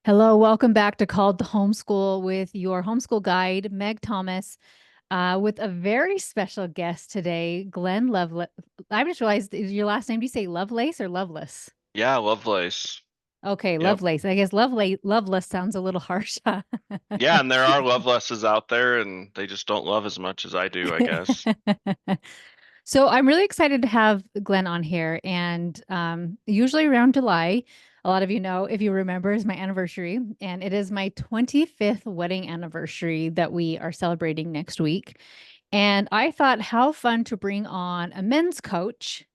Hello, welcome back to Called to Homeschool with your homeschool guide, Meg Thomas, with a very special guest today, Glenn Lovelace. I just realized, is your last name, do you say Lovelace or Loveless? Yeah, Lovelace. Okay, Yep. Lovelace. I guess Loveless sounds a little harsh. Huh? Yeah, and there are Lovelesses out there, and they just don't love as much as I do, I guess. So I'm really excited to have Glenn on here. And usually around July, a lot of you know, if you remember, is my anniversary. And it is my 25th wedding anniversary that we are celebrating next week. And I thought how fun to bring on a men's coach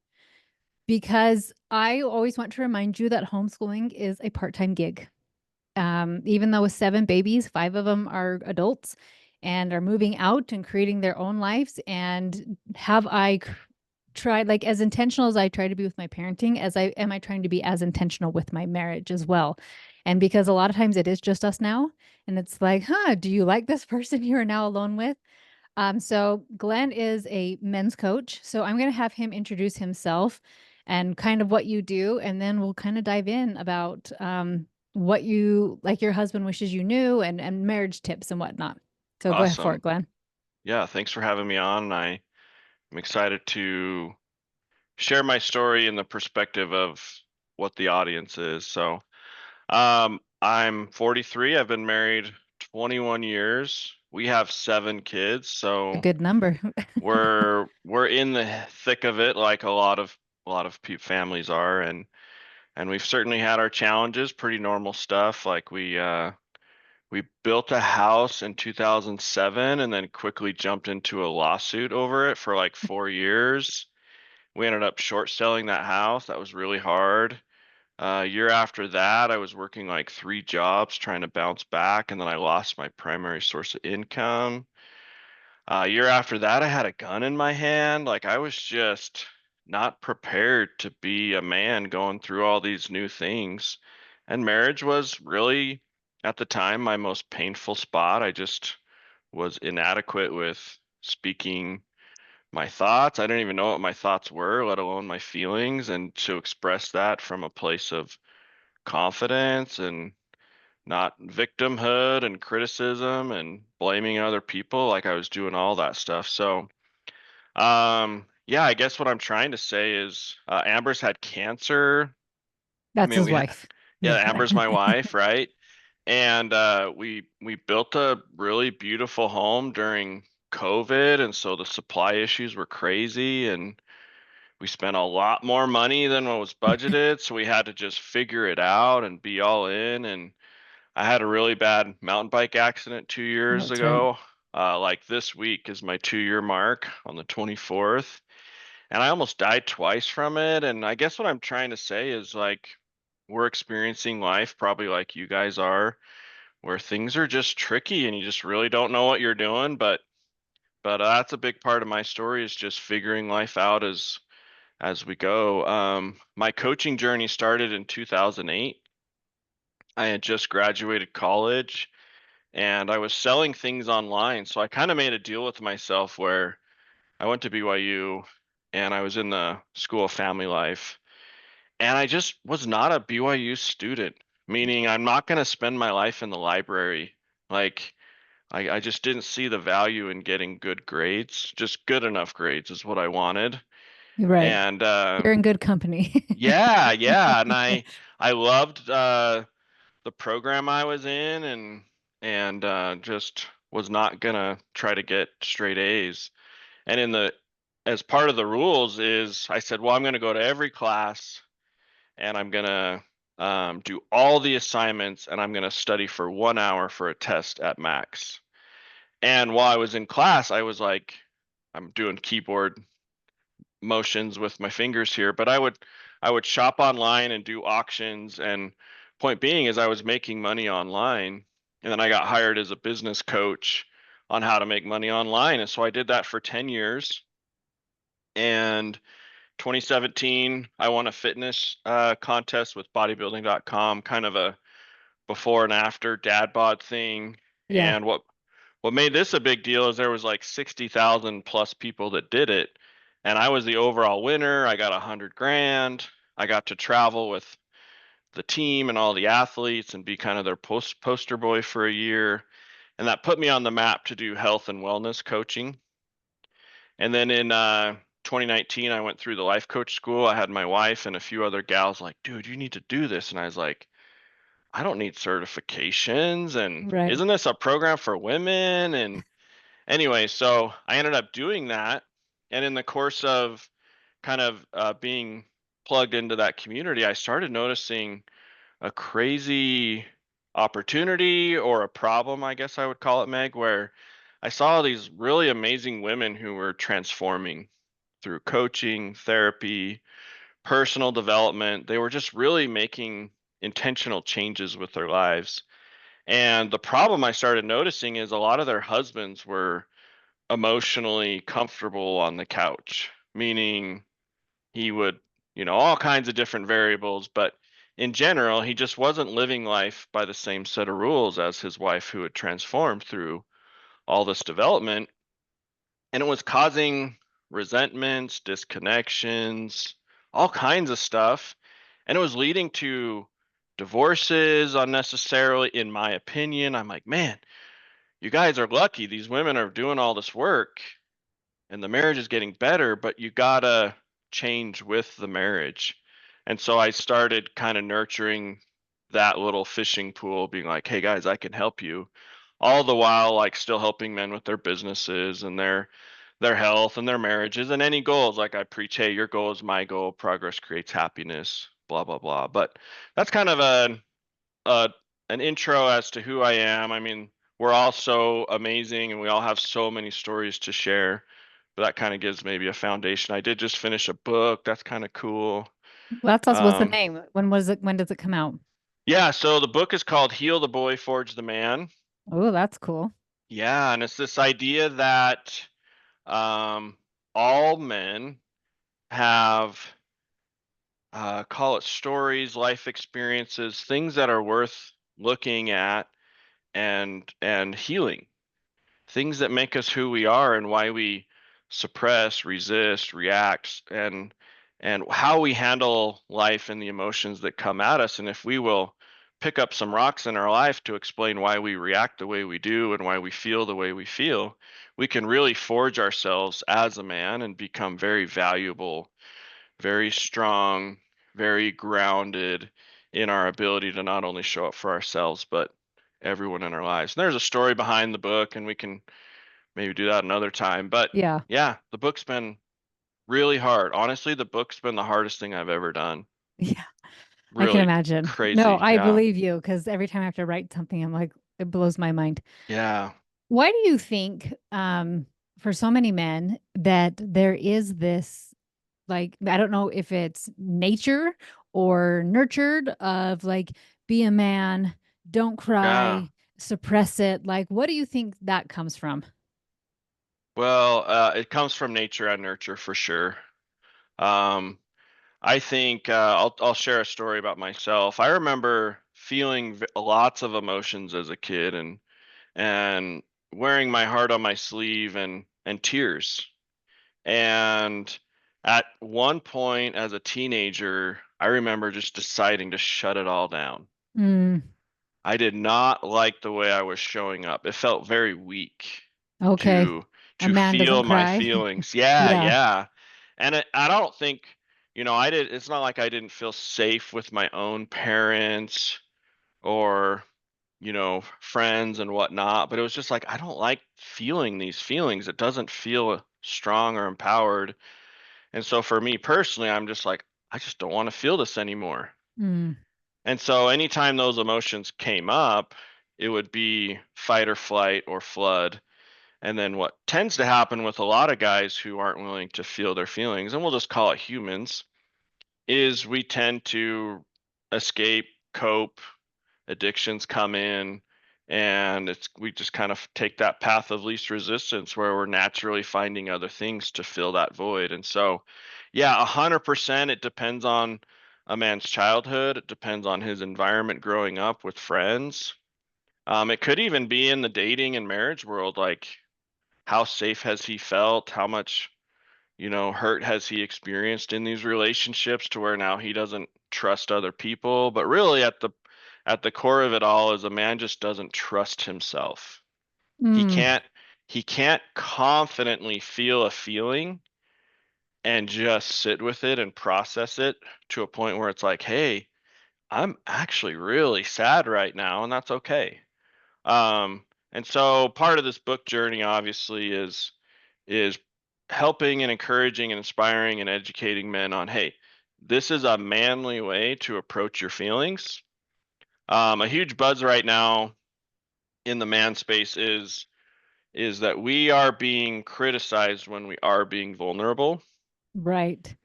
because I always want to remind you that homeschooling is a part-time gig. Even though with seven babies, five of them are adults and are moving out and creating their own lives. And have I tried, like, as intentional as I try to be with my parenting, as I am I trying to be as intentional with my marriage as well? And because a lot of times it is just us now, and it's like, do you like this person you are now alone with? So Glenn is a men's coach. So I'm going to have him introduce himself and kind of what you do, and then we'll kind of dive in about what you like your husband wishes you knew and marriage tips and whatnot. So go ahead for it, Awesome. Glenn. Yeah, thanks for having me on. I'm excited to share my story in the perspective of what the audience is. I'm 43. I've been married 21 years. We have seven kids, A so good number. we're in the thick of it, like a lot of families are, and we've certainly had our challenges. Pretty normal stuff. Like we built a house in 2007 and then quickly jumped into a lawsuit over it for like 4 years. We ended up short selling that house. That was really hard. A year after that, I was working like three jobs trying to bounce back, and then I lost my primary source of income. A year after that, I had a gun in my hand. Like I was just not prepared to be a man going through all these new things. And marriage was really, at the time, my most painful spot. I just was inadequate with speaking my thoughts. I didn't even know what my thoughts were, let alone my feelings. And to express that from a place of confidence and not victimhood and criticism and blaming other people, like I was doing all that stuff. Yeah, I guess what I'm trying to say is Amber's had cancer. I That's mean, his wife. yeah, Yeah. Amber's my wife, right? And we built a really beautiful home during COVID, and so the supply issues were crazy, and we spent a lot more money than what was budgeted, so we had to just figure it out and be all in. And I had a really bad mountain bike accident 2 years That's right. ago. Like this week is my 2 year mark on the 24th. And I almost died twice from it. And I guess what I'm trying to say is like we're experiencing life probably like you guys are, where things are just tricky and you just really don't know what you're doing. But that's a big part of my story is just figuring life out as we go. My coaching journey started in 2008. I had just graduated college and I was selling things online. So I kind of made a deal with myself where I went to BYU and I was in the School of Family Life. And I just was not a BYU student, meaning I'm not going to spend my life in the library. Like, I just didn't see the value in getting good grades. Just good enough grades is what I wanted. You're right. And You're in good company. yeah, yeah. And I loved the program I was in and just was not gonna try to get straight A's. And as part of the rules is I said, well, I'm gonna go to every class and I'm gonna do all the assignments and I'm gonna study for 1 hour for a test at max. And while I was in class, I was like, I'm doing keyboard motions with my fingers here, but I would shop online and do auctions. And point being is I was making money online, and then I got hired as a business coach on how to make money online. And so I did that for 10 years. And 2017, I won a fitness contest with bodybuilding.com, kind of a before and after dad bod thing. Yeah. And what made this a big deal is there was like 60,000 plus people that did it, and I was the overall winner. I got 100 grand. I got to travel with the team and all the athletes and be kind of their poster boy for a year. And that put me on the map to do health and wellness coaching. And then in 2019, I went through the life coach school. I had my wife and a few other gals like, dude, you need to do this. And I was like, I don't need certifications. And Right. isn't this a program for women? And anyway, so I ended up doing that. And in the course of kind of being plugged into that community, I started noticing a crazy opportunity or a problem, I guess I would call it, Meg, where I saw these really amazing women who were transforming through coaching, therapy, personal development. They were just really making intentional changes with their lives. And the problem I started noticing is a lot of their husbands were emotionally comfortable on the couch, meaning he would, all kinds of different variables, but in general, he just wasn't living life by the same set of rules as his wife who had transformed through all this development. And it was causing resentments, disconnections, all kinds of stuff. And it was leading to divorces unnecessarily, in my opinion. I'm like, man, you guys are lucky. These women are doing all this work and the marriage is getting better, but you gotta change with the marriage. And so I started kind of nurturing that little fishing pool, being like, hey guys, I can help you. All the while like still helping men with their businesses and their health and their marriages and any goals. Like I preach, hey, your goal is my goal, progress creates happiness, blah, blah, blah. But that's kind of a an intro as to who I am. I mean, we're all so amazing and we all have so many stories to share. But that kind of gives maybe a foundation. I did just finish a book. That's kind of cool. Well, that's us. What's the Um, name? When was it? When does it come out? yeah, so the book is called Heal the Boy, Forge the Man. Oh, that's cool. Yeah, and it's this idea that um, all men have, call it stories, life experiences, things that are worth looking at and healing. Things that make us who we are and why we suppress, resist, react, and how we handle life and the emotions that come at us. And if we will pick up some rocks in our life to explain why we react the way we do and why we feel the way we feel, we can really forge ourselves as a man and become very valuable, very strong, very grounded in our ability to not only show up for ourselves, but everyone in our lives. And there's a story behind the book, and we can maybe do that another time. But Yeah. yeah, the book's been really hard. Honestly, the book's been the hardest thing I've ever done. Yeah. I can Really imagine. No, crazy. I Yeah. believe you because every time I have to write something, I'm like, it blows my mind. Yeah. Why do you think, for so many men, that there is this, like, I don't know if it's nature or nurtured of like, be a man, don't Yeah. cry, suppress it. Like, what do you think that comes from? Well, it comes from nature and nurture for sure. Um, I think I'll share a story about myself. I remember feeling lots of emotions as a kid and wearing my heart on my sleeve and tears. And at one point as a teenager, I remember just deciding to shut it all down. Mm, I did not like the way I was showing up. It felt very weak okay. to A to man doesn't feel my cry. feelings. Yeah, Yeah. yeah. And I don't think, it's not like I didn't feel safe with my own parents or, friends and whatnot, but it was just like I don't like feeling these feelings. It doesn't feel strong or empowered. And so for me personally, I'm just like, I just don't want to feel this anymore. Mm, And so anytime those emotions came up, it would be fight or flight or flood. And then what tends to happen with a lot of guys who aren't willing to feel their feelings, and we'll just call it humans, is we tend to escape, cope, addictions come in, and it's we just kind of take that path of least resistance where we're naturally finding other things to fill that void. And so yeah, 100% it depends on a man's childhood. It depends on his environment growing up with friends. It could even be in the dating and marriage world, like how safe has he felt, how much hurt has he experienced in these relationships to where now he doesn't trust other people? But really at the core of it all is a man just doesn't trust himself. He Mm, can't he can't confidently feel a feeling and just sit with it and process it to a point where it's like, "Hey, I'm actually really sad right now, and that's okay." And so part of this book journey obviously is helping and encouraging and inspiring and educating men on, hey, this is a manly way to approach your feelings. A huge buzz right now in the man space is that we are being criticized when we are being vulnerable. right.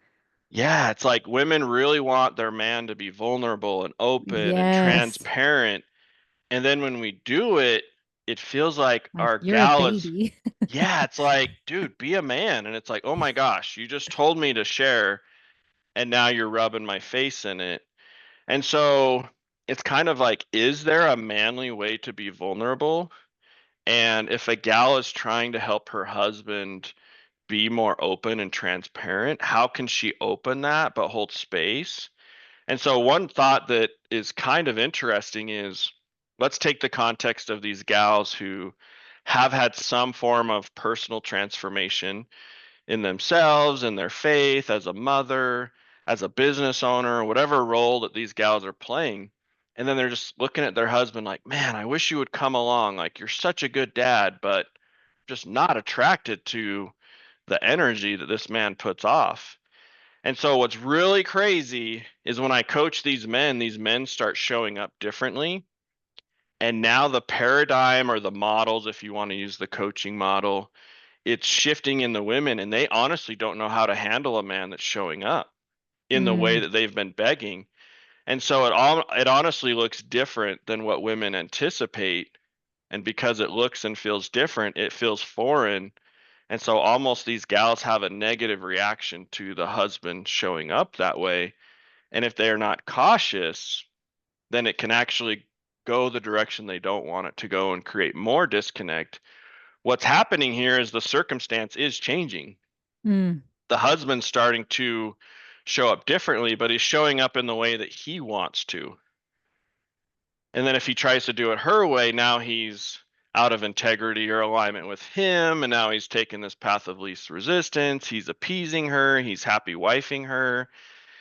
Yeah, it's like women really want their man to be vulnerable and open and Yes. transparent. And then when we do it, it feels like Like our you're a gal is, baby. yeah, it's like, dude, be a man. And it's like, oh my gosh, you just told me to share, and now you're rubbing my face in it. And so it's kind of like, is there a manly way to be vulnerable? And if a gal is trying to help her husband be more open and transparent, how can she open that but hold space? And so one thought that is kind of interesting is, let's take the context of these gals who have had some form of personal transformation in themselves, in their faith, as a mother, as a business owner, whatever role that these gals are playing. And then they're just looking at their husband like, man, I wish you would come along. Like, you're such a good dad, but just not attracted to the energy that this man puts off. And so what's really crazy is when I coach these men start showing up differently. And now the paradigm or the models, if you want to use the coaching model, it's shifting in the women, and they honestly don't know how to handle a man that's showing up in the way Mm, that they've been begging. And so it honestly looks different than what women anticipate. And because it looks and feels different, it feels foreign. And so almost these gals have a negative reaction to the husband showing up that way. And if they are not cautious, then it can actually go the direction they don't want it to go and create more disconnect. What's happening here is the circumstance is changing. mm, The husband's starting to show up differently, but he's showing up in the way that he wants to. And then if he tries to do it her way, now he's out of integrity or alignment with him, and now he's taking this path of least resistance. He's appeasing her, he's happy wifing her.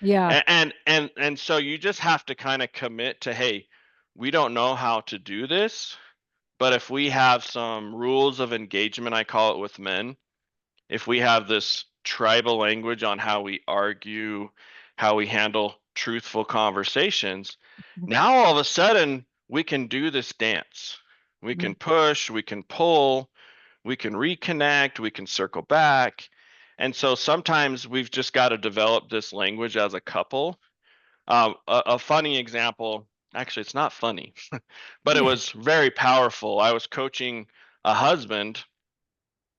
yeah. And so you just have to kind of commit to, hey, we don't know how to do this, but if we have some rules of engagement, I call it, with men, if we have this tribal language on how we argue, how we handle truthful conversations, now all of a sudden we can do this dance. We can Mm, push, we can pull, we can reconnect, we can circle back. And so sometimes we've just got to develop this language as a couple. A funny example, actually, it's not funny, but it yeah. was very powerful. I was coaching a husband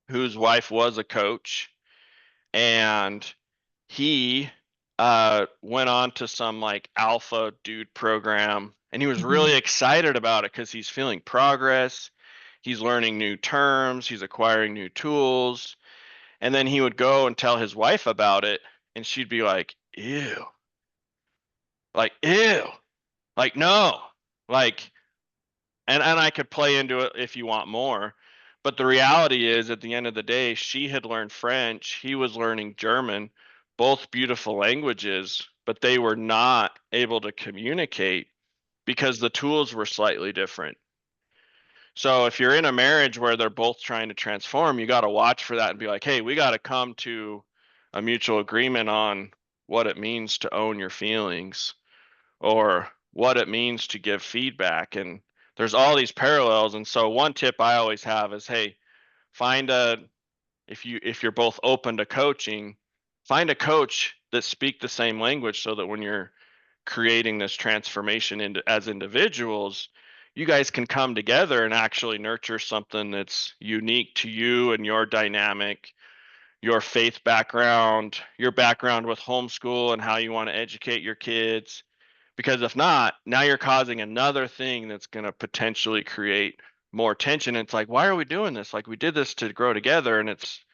whose wife was a coach, and he went on to some like alpha dude program, and he was Mhm. really excited about it because he's feeling progress. He's learning new terms, he's acquiring new tools. And then he would go and tell his wife about it, and she'd be like, ew, like, no, like, and I could play into it if you want more. But the reality is, at the end of the day, she had learned French, he was learning German, both beautiful languages, but they were not able to communicate because the tools were slightly different. So if you're in a marriage where they're both trying to transform, you got to watch for that and be like, hey, we got to come to a mutual agreement on what it means to own your feelings or what it means to give feedback. And there's all these parallels. And so one tip I always have is, hey, find a if you're both open to coaching, find a coach that speak the same language so that when you're creating this transformation into as individuals, you guys can come together and actually nurture something that's unique to you and your dynamic, your faith background, your background with homeschool and how you want to educate your kids. Because if not, now you're causing another thing that's going to potentially create more tension. It's like, why are we doing this? Like, we did this to grow together, and it's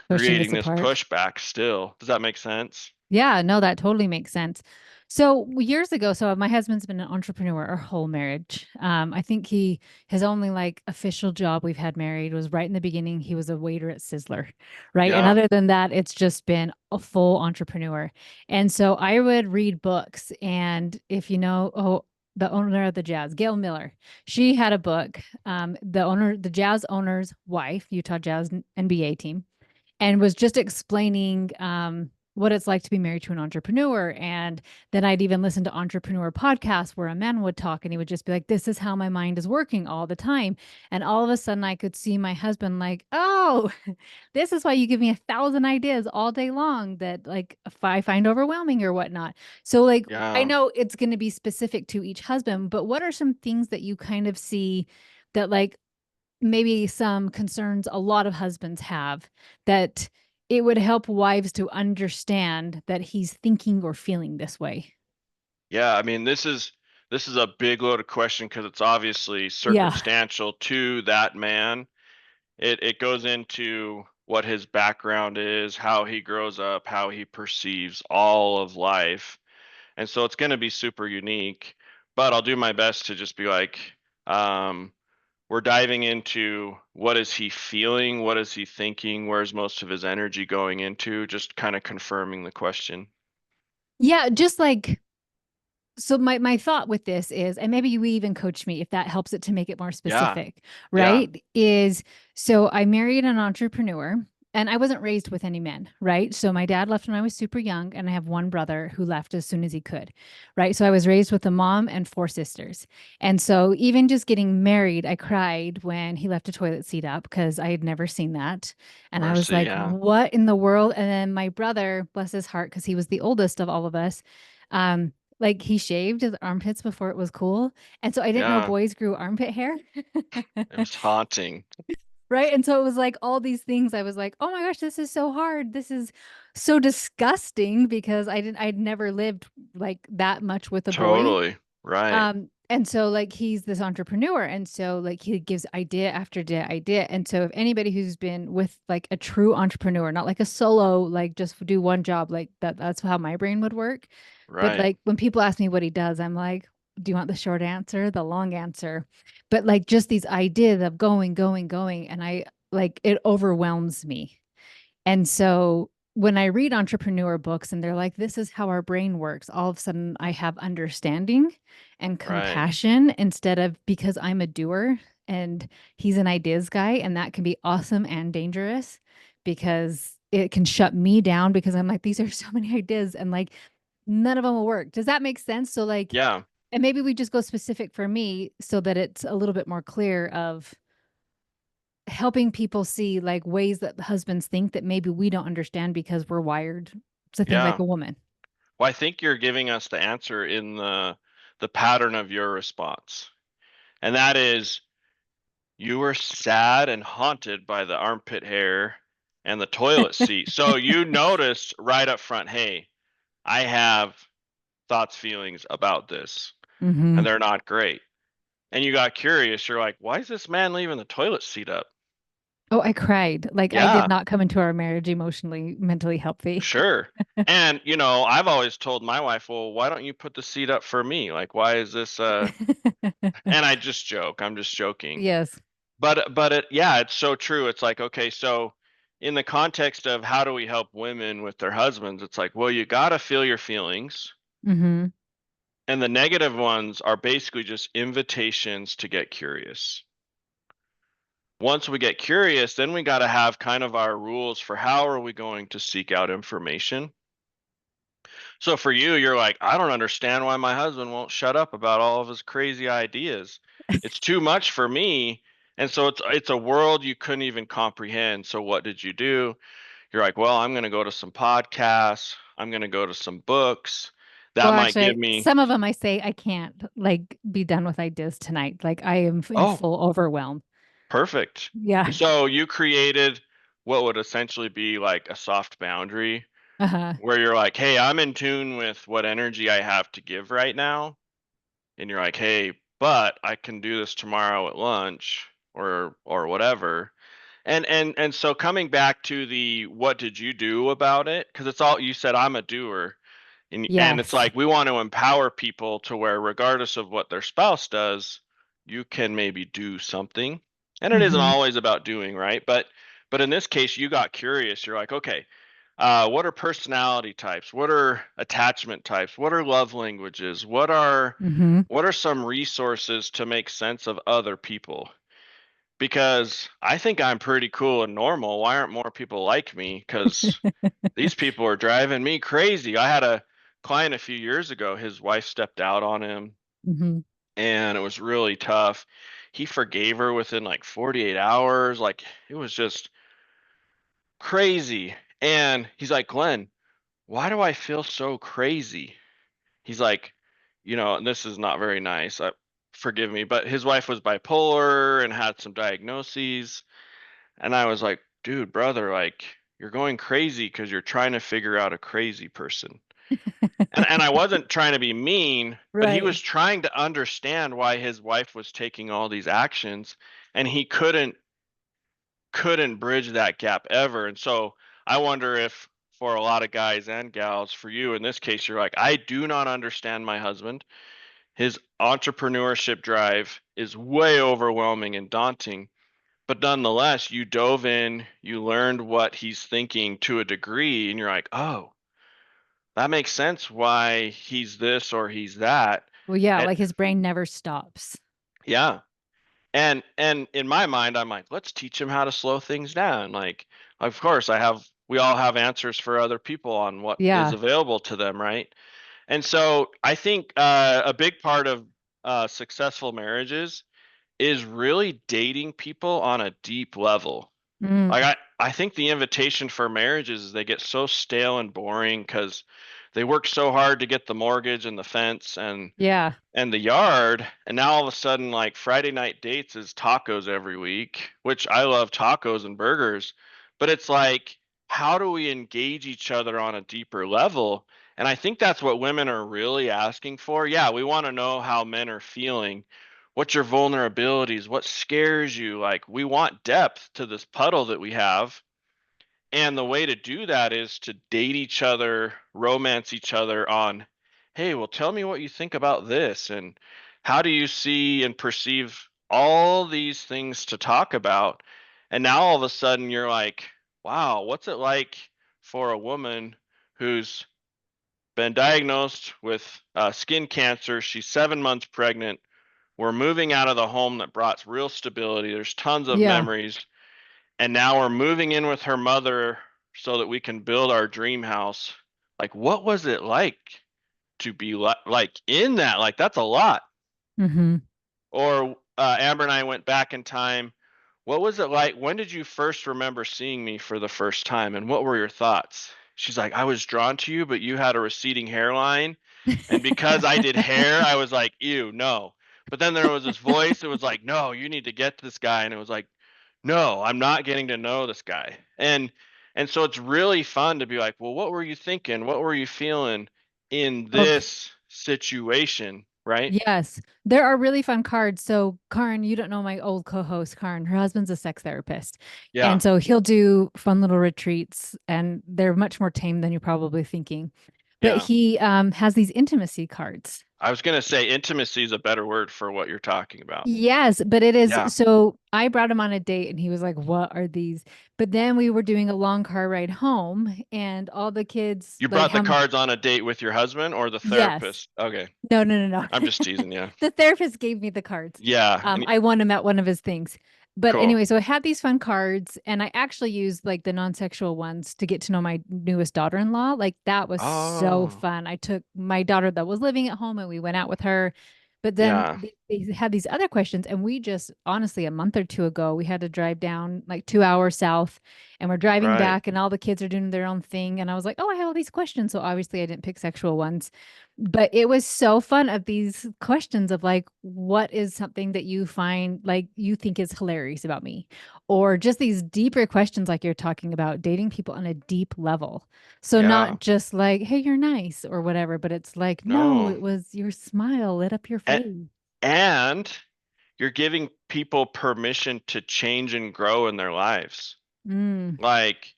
pushing us creating this apart. pushback still. Does that make sense? Yeah, no, that totally makes sense. So years ago, so my husband's been an entrepreneur our whole marriage. I think his only like official job we've had married was right in the beginning. He was a waiter at Sizzler, right? And Yeah. other than that, it's just been a full entrepreneur. And so I would read books, and if you know, oh, the owner of the Jazz, Gail Miller, she had a book. The Jazz owner's wife, Utah Jazz NBA team, and was just explaining what it's like to be married to an entrepreneur. And then I'd even listen to entrepreneur podcasts where a man would talk and he would just be like, this is how my mind is working all the time. And all of a sudden I could see my husband like, oh, this is why you give me 1,000 ideas all day long that like if I find overwhelming or whatnot. So like I Yeah. know it's going to be specific to each husband, but what are some things that you kind of see that like maybe some concerns a lot of husbands have that it would help wives to understand that he's thinking or feeling this way. Yeah, I mean, this is a big loaded question because it's obviously Yeah. circumstantial to that man. It goes into what his background is, how he grows up, how he perceives all of life. And so it's going to be super unique, but I'll do my best to just be like, um, we're diving into what is he feeling, what is he thinking, where's most of his energy going into, just kind of confirming the question. Yeah, just like so my thought with this is, and maybe you even coach me if that helps it to make it more Yeah, specific, yeah, right? Is so I married an entrepreneur and I wasn't raised with any men, right? So my dad left when I was super young, and I have one brother who left as soon as he could, right? So I was raised with a mom and four sisters. And so even just getting married, I cried when he left a toilet seat up because I had never seen that. And I was mercy, like, yeah, what in the world? And then my brother, bless his heart, because he was the oldest of all of us, like he shaved his armpits before it was cool. And so I didn't know yeah, boys grew armpit hair. it was haunting. Right. And so it was like all these things. I was like, oh my gosh, this is so hard. This is so disgusting because I'd never lived like that much with a boy. Totally, right, And so like he's this entrepreneur, and so like he gives idea after idea. And so if anybody who's been with like a true entrepreneur, not like a solo, like just do one job, like that's how my brain would work. But right, like when people ask me what he does, I'm like, do you want the short answer, the long answer? But like just these ideas of going, going, going, and I like it overwhelms me. And so when I read entrepreneur books and they're like, this is how our brain works, all of a sudden I have understanding and right. compassion instead of because I'm a doer and he's an ideas guy. And that can be awesome and dangerous because it can shut me down because I'm like, these are so many ideas and like none of them will work. Does that make sense? So, like, Yeah, and maybe we just go specific for me so that it's a little bit more clear of helping people see like ways that husbands think that maybe we don't understand because we're wired to think like yeah. a woman. Well, I think you're giving us the answer in the pattern of your response. And that is you were sad and haunted by the armpit hair and the toilet seat. So you noticed right up front, hey, I have thoughts, feelings about this, Mm-hmm. and they're not great. And you got curious. You're like, why is this man leaving the toilet seat up? Oh, I cried. Like I did Yeah, not come into our marriage emotionally, mentally healthy. sure. And I've always told my wife, well, why don't you put the seat up for me? Like, why is this and I just joke. I'm just joking. Yes. But yeah, it's so true. It's like, okay, so in the context of how do we help women with their husbands, it's like, well, you gotta feel your feelings. Mm-hmm. And the negative ones are basically just invitations to get curious. Once we get curious, then we got to have kind of our rules for how are we going to seek out information. So for you, you're like, I don't understand why my husband won't shut up about all of his crazy ideas. It's too much for me. And so it's a world you couldn't even comprehend. So what did you do? You're like, well, I'm going to go to some podcasts. I'm going to go to some books. Well, That might give actually, me, some of them I say I can't like be done with ideas tonight. Like I am in oh, full overwhelm. perfect. Yeah. So you created what would essentially be like a soft boundary Uh-huh. where you're like, hey, I'm in tune with what energy I have to give right now. And you're like, hey, but I can do this tomorrow at lunch or whatever. And so coming back to the what did you do about it? Because it's all you said, I'm a doer. And it's Yes. like we want to empower people to where regardless of what their spouse does, you can maybe do something. And it isn't Hmm. always about doing, right? But in this case, you got curious. You're like, okay, what are personality types? What are attachment types? What are love languages? Hmm. What are some resources to make sense of other people? Because I think I'm pretty cool and normal. Why aren't more people like me? Because these people are driving me crazy. I had a client a few years ago. His wife stepped out on him, Hmm. and it was really tough. He forgave her within like 48 hours. Like it was just crazy. And he's like, Glenn, why do I feel so crazy? He's like, and this is not very nice. Forgive me, but his wife was bipolar and had some diagnoses. And I was like, dude, brother, like you're going crazy because you're trying to figure out a crazy person. And I wasn't trying to be mean, but he was Right. trying to understand why his wife was taking all these actions, and he couldn't bridge that gap ever. And so I wonder if for a lot of guys and gals, for you in this case, you're like, I do not understand my husband. His entrepreneurship drive is way overwhelming and daunting. But nonetheless, you dove in, you learned what he's thinking to a degree, and you're like, oh, that makes sense why he's this or he's that. Well, yeah, And like his brain never stops. yeah. And in my mind, I'm like, let's teach him how to slow things down. Like, of course, we all have answers for other people on what is Yeah. available to them, right? And so I think a big part of successful marriages is really dating people on a deep level. Like Mm. I think the invitation for marriages is they get so stale and boring because they work so hard to get the mortgage and the fence Yeah. and the yard, and now all of a sudden like Friday night dates is tacos every week, which I love tacos and burgers, but it's like how do we engage each other on a deeper level? And I think that's what women are really asking for. Yeah, we want to know how men are feeling. What's your vulnerabilities? What scares you? Like we want depth to this puddle that we have. And the way to do that is to date each other, romance each other on, hey, well, tell me what you think about this. And how do you see and perceive all these things to talk about? And now all of a sudden you're like, wow, what's it like for a woman who's been diagnosed with skin cancer? She's 7 months pregnant. We're moving out of the home that brought real stability. There's tons of Yeah. memories, and now we're moving in with her mother so that we can build our dream house. Like, what was it like to be like in that? Like, that's a lot. Hmm. Or Amber and I went back in time. What was it like? When did you first remember seeing me for the first time? And what were your thoughts? She's like, I was drawn to you, but you had a receding hairline. And because I did hair, I was like, ew, no. But then there was this voice that was like, no, you need to get this guy. And it was like, no, I'm not getting to know this guy. And so it's really fun to be like, well, what were you thinking? What were you feeling in Okay. this situation, right? Yes, there are really fun cards. So, Karin, you don't know my old co-host, Karin. Her husband's a sex therapist. Yeah. And so he'll do fun little retreats, and they're much more tame than you're probably thinking. But Yeah. he has these intimacy cards. I was going to say intimacy is a better word for what you're talking about. Yes, but it is. Yeah. So I brought him on a date and he was like, "What are these?" But then we were doing a long car ride home and all the kids, You like, brought the how, cards on a date with your husband or the yes. therapist? Okay. No, no, no, I'm no. just teasing you. The therapist gave me the cards. Yeah. And I won him at one of his things. But cool. anyway, so I had these fun cards and I actually used like the non-sexual ones to get to know my newest daughter-in-law. Like that was so Oh, fun. I took my daughter that was living at home and we went out with her. But then yeah. they had these other questions, and we just honestly, a month or two ago, we had to drive down like 2 hours south, and we're driving Right. back, and all the kids are doing their own thing. And I was like, oh, I have all these questions. So obviously, I didn't pick sexual ones, but it was so fun of these questions of like, what is something that you find like you think is hilarious about me? Or just these deeper questions, like you're talking about dating people on a deep level. So Yeah. not just like, hey, you're nice or whatever, but it's like, no, No. it was your smile lit up your And, face. and you're giving people permission to change and grow in their lives. Mm. Like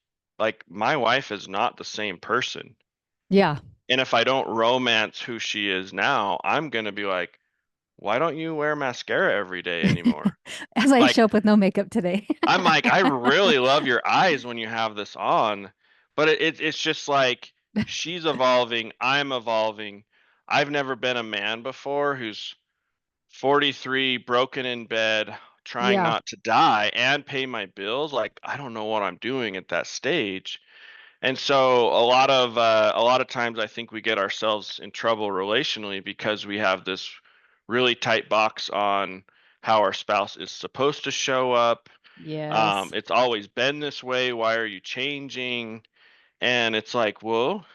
my wife is not the same person. Yeah. And if I don't romance who she is now, I'm gonna be like, why don't you wear mascara every day anymore? As I Like show up with no makeup today. I'm like, I really love your eyes when you have this on, but it's just like she's evolving, I'm evolving. I've never been a man before who's 43, broken in bed, trying Yeah. not to die and pay my bills. Like I don't know what I'm doing at that stage. And so a lot of times I think we get ourselves in trouble relationally because we have this really tight box on how our spouse is supposed to show up. Yes. It's always been this way. Why are you changing? And it's like, well,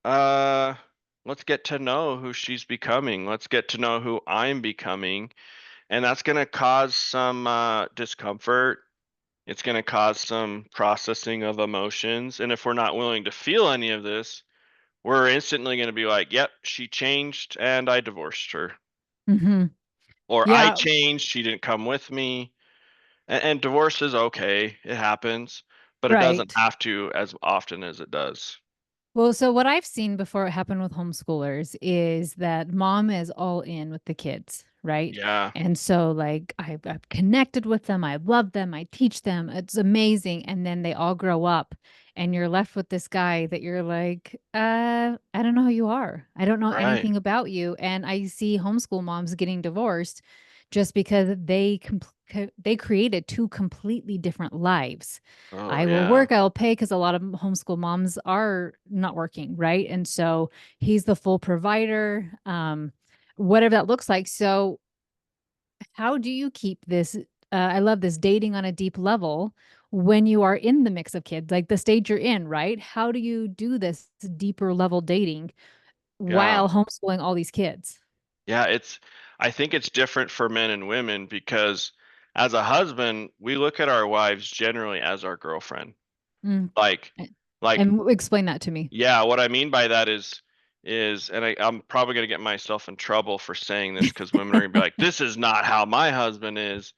uh, let's get to know who she's becoming. Let's get to know who I'm becoming. And that's going to cause some discomfort. It's going to cause some processing of emotions. And if we're not willing to feel any of this, we're instantly going to be like, yep, she changed and I divorced her. Hmm. Or I Yeah. changed, she didn't come with me. And divorce is okay, it happens, but it doesn't Right. have to as often as it does. Well, so what I've seen before it happened with homeschoolers is that mom is all in with the kids, right? Yeah, And so, like, I've connected with them, I love them, I teach them, it's amazing. And then they all grow up, and you're left with this guy that you're like, I don't know who you are. I don't know right. anything about you. And I see homeschool moms getting divorced just because they created two completely different lives. Oh, I will yeah, work, I'll pay because a lot of homeschool moms are not working, right? And so he's the full provider, whatever that looks like. So, how do you keep this? I love this dating on a deep level when you are in the mix of kids, like the stage you're in, right? How do you do this deeper level dating yeah. while homeschooling all these kids? Yeah, I think it's different for men and women because as a husband, we look at our wives generally as our girlfriend. Mm. Like like Explain that to me. yeah, what I mean by that is and I'm probably gonna get myself in trouble for saying this because women are gonna be like, this is not how my husband is.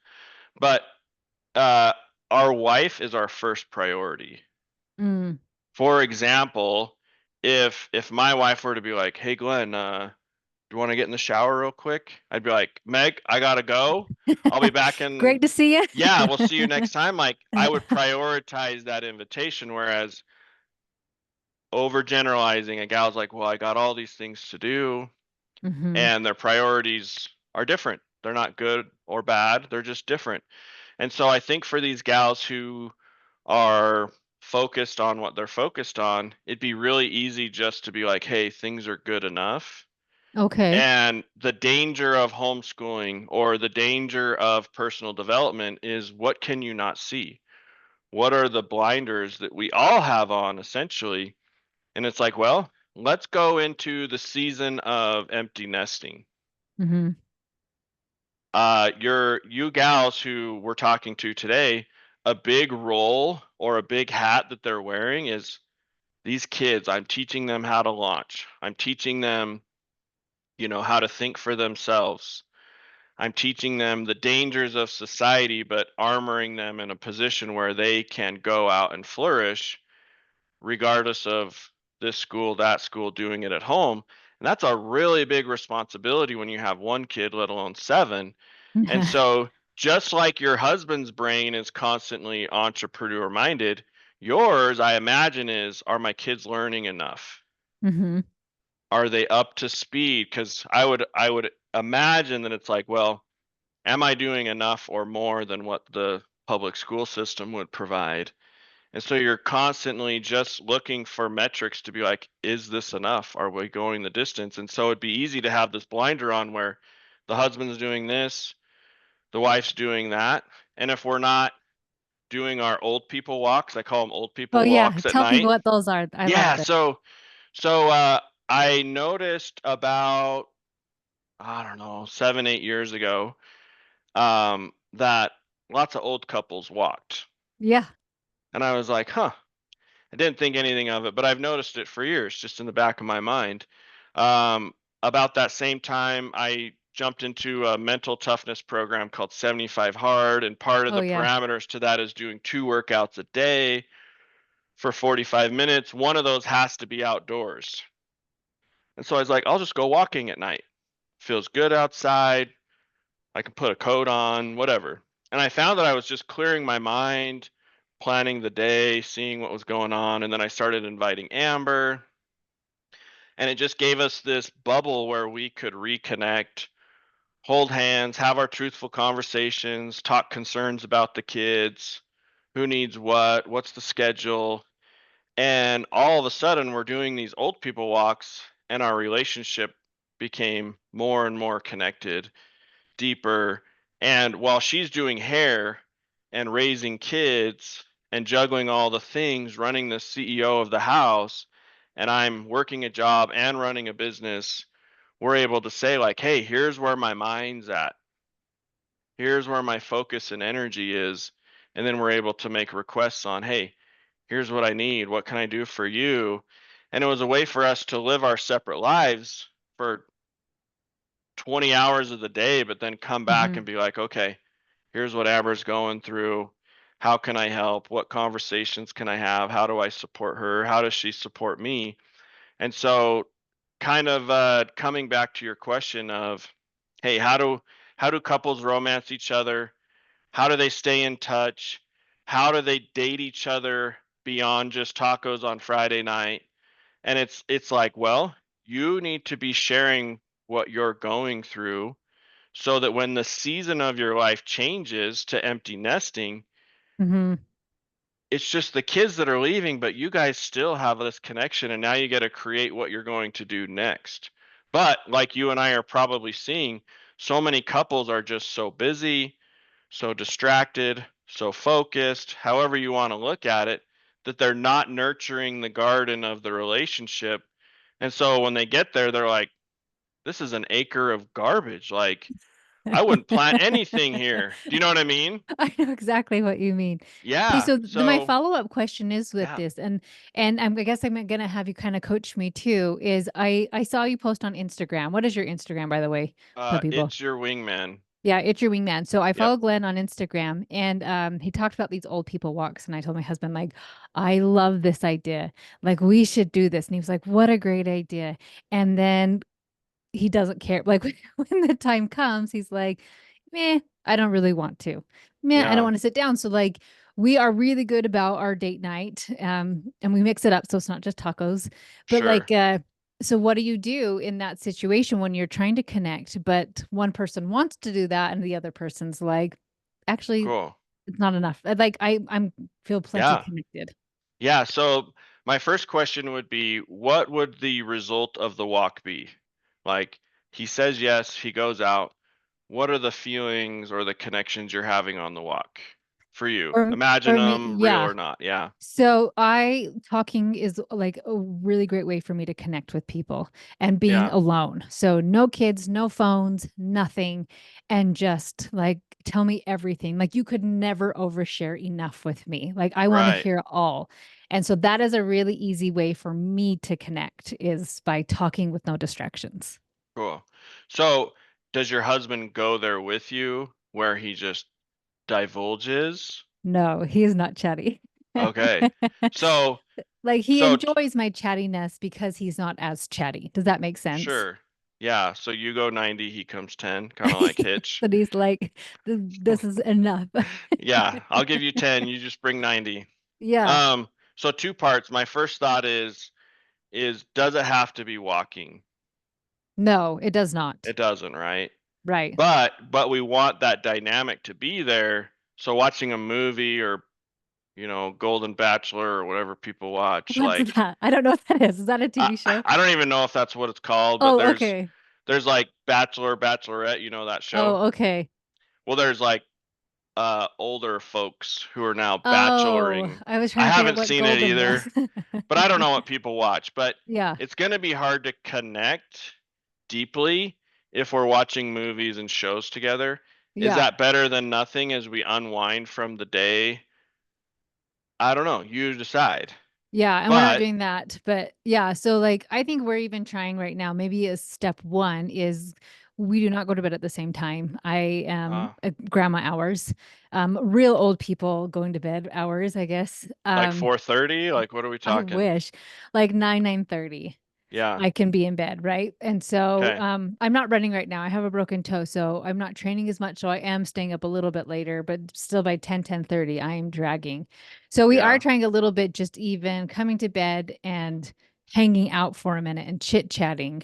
But uh our wife is our first priority. Mm. For example, if my wife were to be like, "Hey Glenn, do you want to get in the shower real quick?" I'd be like, "Meg, I gotta go. I'll be back in." Great to see you. Yeah, we'll see you next time. Like I would prioritize that invitation, whereas overgeneralizing, a gal's like, "Well, I got all these things to do," Hmm. and their priorities are different. They're not good or bad. They're just different. And so I think for these gals who are focused on what they're focused on, it'd be really easy just to be like, hey, things are good enough. Okay. And the danger of homeschooling or the danger of personal development is what can you not see? What are the blinders that we all have on essentially? And it's like, well, let's go into the season of empty nesting. Hmm. You gals who we're talking to today, a big role or a big hat that they're wearing is these kids. I'm teaching them how to launch. I'm teaching them, how to think for themselves. I'm teaching them the dangers of society, but armoring them in a position where they can go out and flourish regardless of this school, that school, doing it at home. And that's a really big responsibility when you have one kid, let alone seven. And so, just like your husband's brain is constantly entrepreneur minded, yours, I imagine, is are my kids learning enough? Hmm. Are they up to speed? Because I would imagine that it's like, well, am I doing enough or more than what the public school system would provide? And so you're constantly just looking for metrics to be like, is this enough? Are we going the distance? And so it'd be easy to have this blinder on where the husband's doing this, the wife's doing that. And if we're not doing our old people walks, I call them old Oh people yeah, walks at tell me night. what those are. I love Yeah, that. so I noticed about I don't know, 7, 8 years ago, that lots of old couples walked. Yeah. And I was like, huh, I didn't think anything of it, but I've noticed it for years, just in the back of my mind. Um, about that same time, I jumped into a mental toughness program called 75 Hard, and part of Oh the yeah. parameters to that is doing 2 workouts a day for 45 minutes. One of those has to be outdoors. And so I was like, I'll just go walking at night. Feels good outside. I can put a coat on, whatever. And I found that I was just clearing my mind, planning the day, seeing what was going on. And then I started inviting Amber. And it just gave us this bubble where we could reconnect, hold hands, have our truthful conversations, talk concerns about the kids, who needs what, what's the schedule. And all of a sudden, we're doing these old people walks, and our relationship became more and more connected, deeper. And while she's doing hair and raising kids and juggling all the things, running the CEO of the house, and I'm working a job and running a business, we're able to say, like, hey, here's where my mind's at. Here's where my focus and energy is. And then we're able to make requests on, hey, here's what I need. What can I do for you? And it was a way for us to live our separate lives for 20 hours of the day, but then come back Hmm. and be like, okay, here's what Amber's going through. How can I help? What conversations can I have? How do I support her? How does she support me? And so, kind of coming back to your question of, hey, how do couples romance each other? How do they stay in touch? How do they date each other beyond just tacos on Friday night? And it's like, well, you need to be sharing what you're going through so that when the season of your life changes to empty nesting, Hmm. it's just the kids that are leaving, but you guys still have this connection, and now you got to create what you're going to do next. But like you and I are probably seeing, so many couples are just so busy, so distracted, so focused, however you want to look at it, that they're not nurturing the garden of the relationship. And so when they get there, they're like, this is an acre of garbage. Like, I wouldn't plant anything here. Do you know what I mean? I know exactly what you mean. Okay, Yeah. so my So, follow-up question is with yeah. this, and I guess I'm gonna have you kind of coach me too. Is I saw you post on Instagram. What is your Instagram, by the way? Tell people. It's your wingman. Yeah, it's your wingman. So I Yep. follow Glenn on Instagram, and he talked about these old people walks, and I told my husband like, I love this idea. Like we should do this, and he was like, what a great idea. And then he doesn't care. Like when the time comes, he's like, meh, I don't really want to. Meh, I don't Yeah. want to sit down. So like we are really good about our date night. And we mix it up so it's not just tacos. But Sure. so what do you do in that situation when you're trying to connect, but one person wants to do that and the other person's like, actually, Cool. it's not enough. Like I'm feel plenty Yeah. connected. Yeah. So my first question would be, what would the result of the walk be? Like, he says yes, he goes out. What are the feelings or the connections you're having on the walk for you? Imagine For me, them, real yeah. or not. Yeah. So I talking is like a really great way for me to connect with people and being Yeah. alone. So no kids, no phones, nothing, and just like tell me everything. Like you could never overshare enough with me. Like I want to Right. hear all. And so that is a really easy way for me to connect is by talking with no distractions. Cool. So, does your husband go there with you where he just divulges? No, he is not chatty. Okay. So, Like he so enjoys my chattiness because he's not as chatty. Does that make sense? sure. Yeah, so you go 90, he comes 10, kind of like Hitch. But he's like, this is enough. Yeah, I'll give you 10, you just bring 90. Yeah. Um, so two parts. My first thought is does it have to be walking? No, it does not. It doesn't, right? Right. But we want that dynamic to be there. So watching a movie or, Golden Bachelor or whatever people watch, What's like that? I don't know what that is. Is that a I TV show? I don't even know if that's what it's called, but Oh, there's okay. there's like Bachelor, Bachelorette, you know that show? Oh, okay. Well, there's like older folks who are now Oh, bacheloring. I was I trying to figure out haven't what seen it Golden either, was. but I don't know what people watch, but Yeah. it's going to be hard to connect deeply if we're watching movies and shows together. Is Yeah. that better than nothing as we unwind from the day? I don't know, you decide. Yeah, and we're not But doing that. But yeah, so like I think we're even trying right now. Maybe a step one is We do not go to bed at the same time. I am Uh, grandma hours, real old people going to bed hours, I guess. like 4:30? Like what are we I talking? wish like 9:30. Yeah. I can be in bed, right? And so Okay. I'm not running right now. I have a broken toe, so I'm not training as much. So I am staying up a little bit later, but still by 10:30, I am dragging. So we are Yeah. trying a little bit, just even coming to bed and hanging out for a minute and chit-chatting,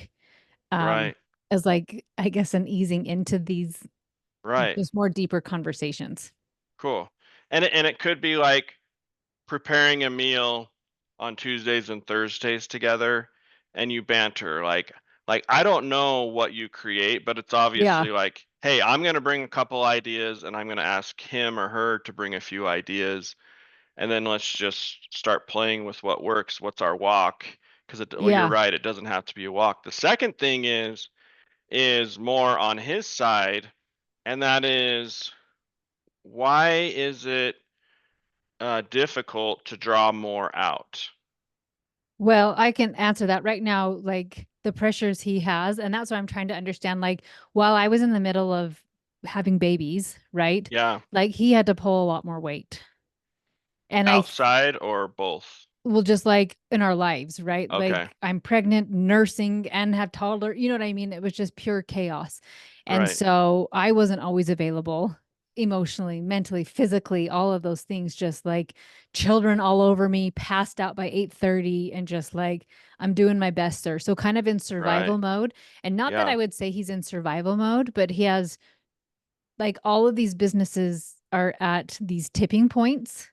um, Right. as like, I guess, an easing into these Right. just more deeper conversations. Cool. And it could be like preparing a meal on Tuesdays and Thursdays together and you banter like I don't know what you create, but it's Yeah. obviously like, "Hey, I'm going to bring a couple ideas and I'm going to ask him or her to bring a few ideas and then let's just start playing with what works. What's our walk?" Cuz well, you're Yeah. right, it doesn't have to be a walk. The second thing is more on his side, and that is why is it difficult to draw more out? Well, I can answer that right now, like the pressures he has. And that's what I'm trying to understand. Like, while I was in the middle of having babies, right? Yeah, Like, he had to pull a lot more weight. And outside or both? well, just like in our lives, right? Okay, Like, I'm pregnant, nursing, and have toddler. You know what I mean? It was just pure chaos. And right, so I wasn't always available emotionally, mentally, physically, all of those things, just like children all over me, passed out by 8:30, and just like, I'm doing my best, sir. So kind of in right. survival mode. And not that Yeah, I would say he's in survival mode, but he has like all of these businesses are at these tipping points,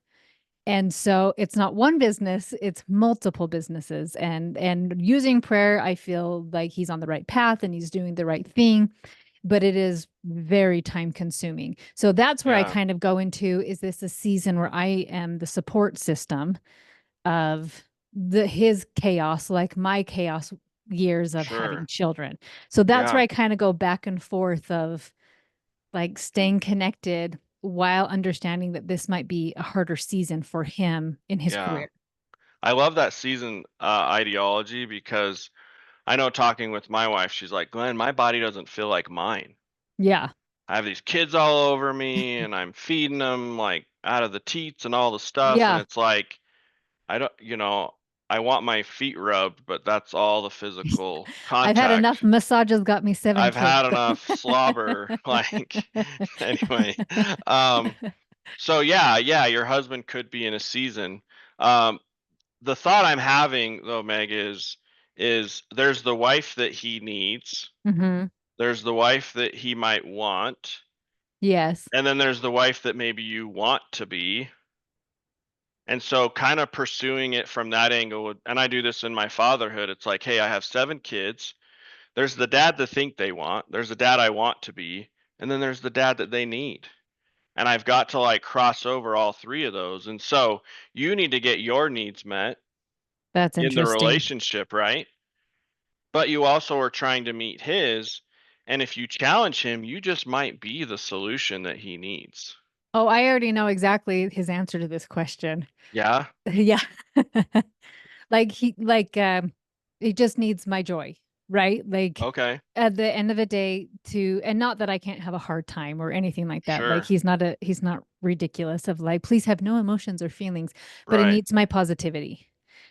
and so it's not one business, it's multiple businesses. And using prayer, I feel like he's on the right path and he's doing the right thing, but it is very time consuming. So that's where I yeah, kind of go into, is this a season where I am the support system of the his chaos, like my chaos years of having sure. children. So that's where Yeah, I kind of go back and forth of like staying connected while understanding that this might be a harder season for him in his yeah. career. I love that season ideology because I know talking with my wife, she's like, "Glenn, my body doesn't feel like mine. Yeah. I have these kids all over me and I'm feeding them like out of the teats and all the stuff." And Yeah. it's like, I don't, I want my feet rubbed, but that's all the physical I've had enough contact. massages, got me 7 I've kids. had enough slobber, like, anyway. Um, so yeah, your husband could be in a season. Um, the thought I'm having though, Meg, is there's the wife that he needs, Mhm. there's the wife that he might want, Yes, and then there's the wife that maybe you want to be. And so kind of pursuing it from that angle and I do this in my fatherhood. It's like, hey, I have 7 kids. There's the dad that think they want, there's the dad I want to be, and then there's the dad that they need. And I've got to like cross over all three of those. And so you need to get your needs met that's in the interesting. relationship, right? But you also are trying to meet his. And if you challenge him, you just might be the solution that he needs. Oh, I already know exactly his answer to this question. Yeah. Yeah. Like he just needs my joy, right? Like Okay. at the end of the day, to and not that I can't have a hard time or anything like that. Like Sure. he's not ridiculous of like, please have no emotions or feelings, but he Right. needs my positivity.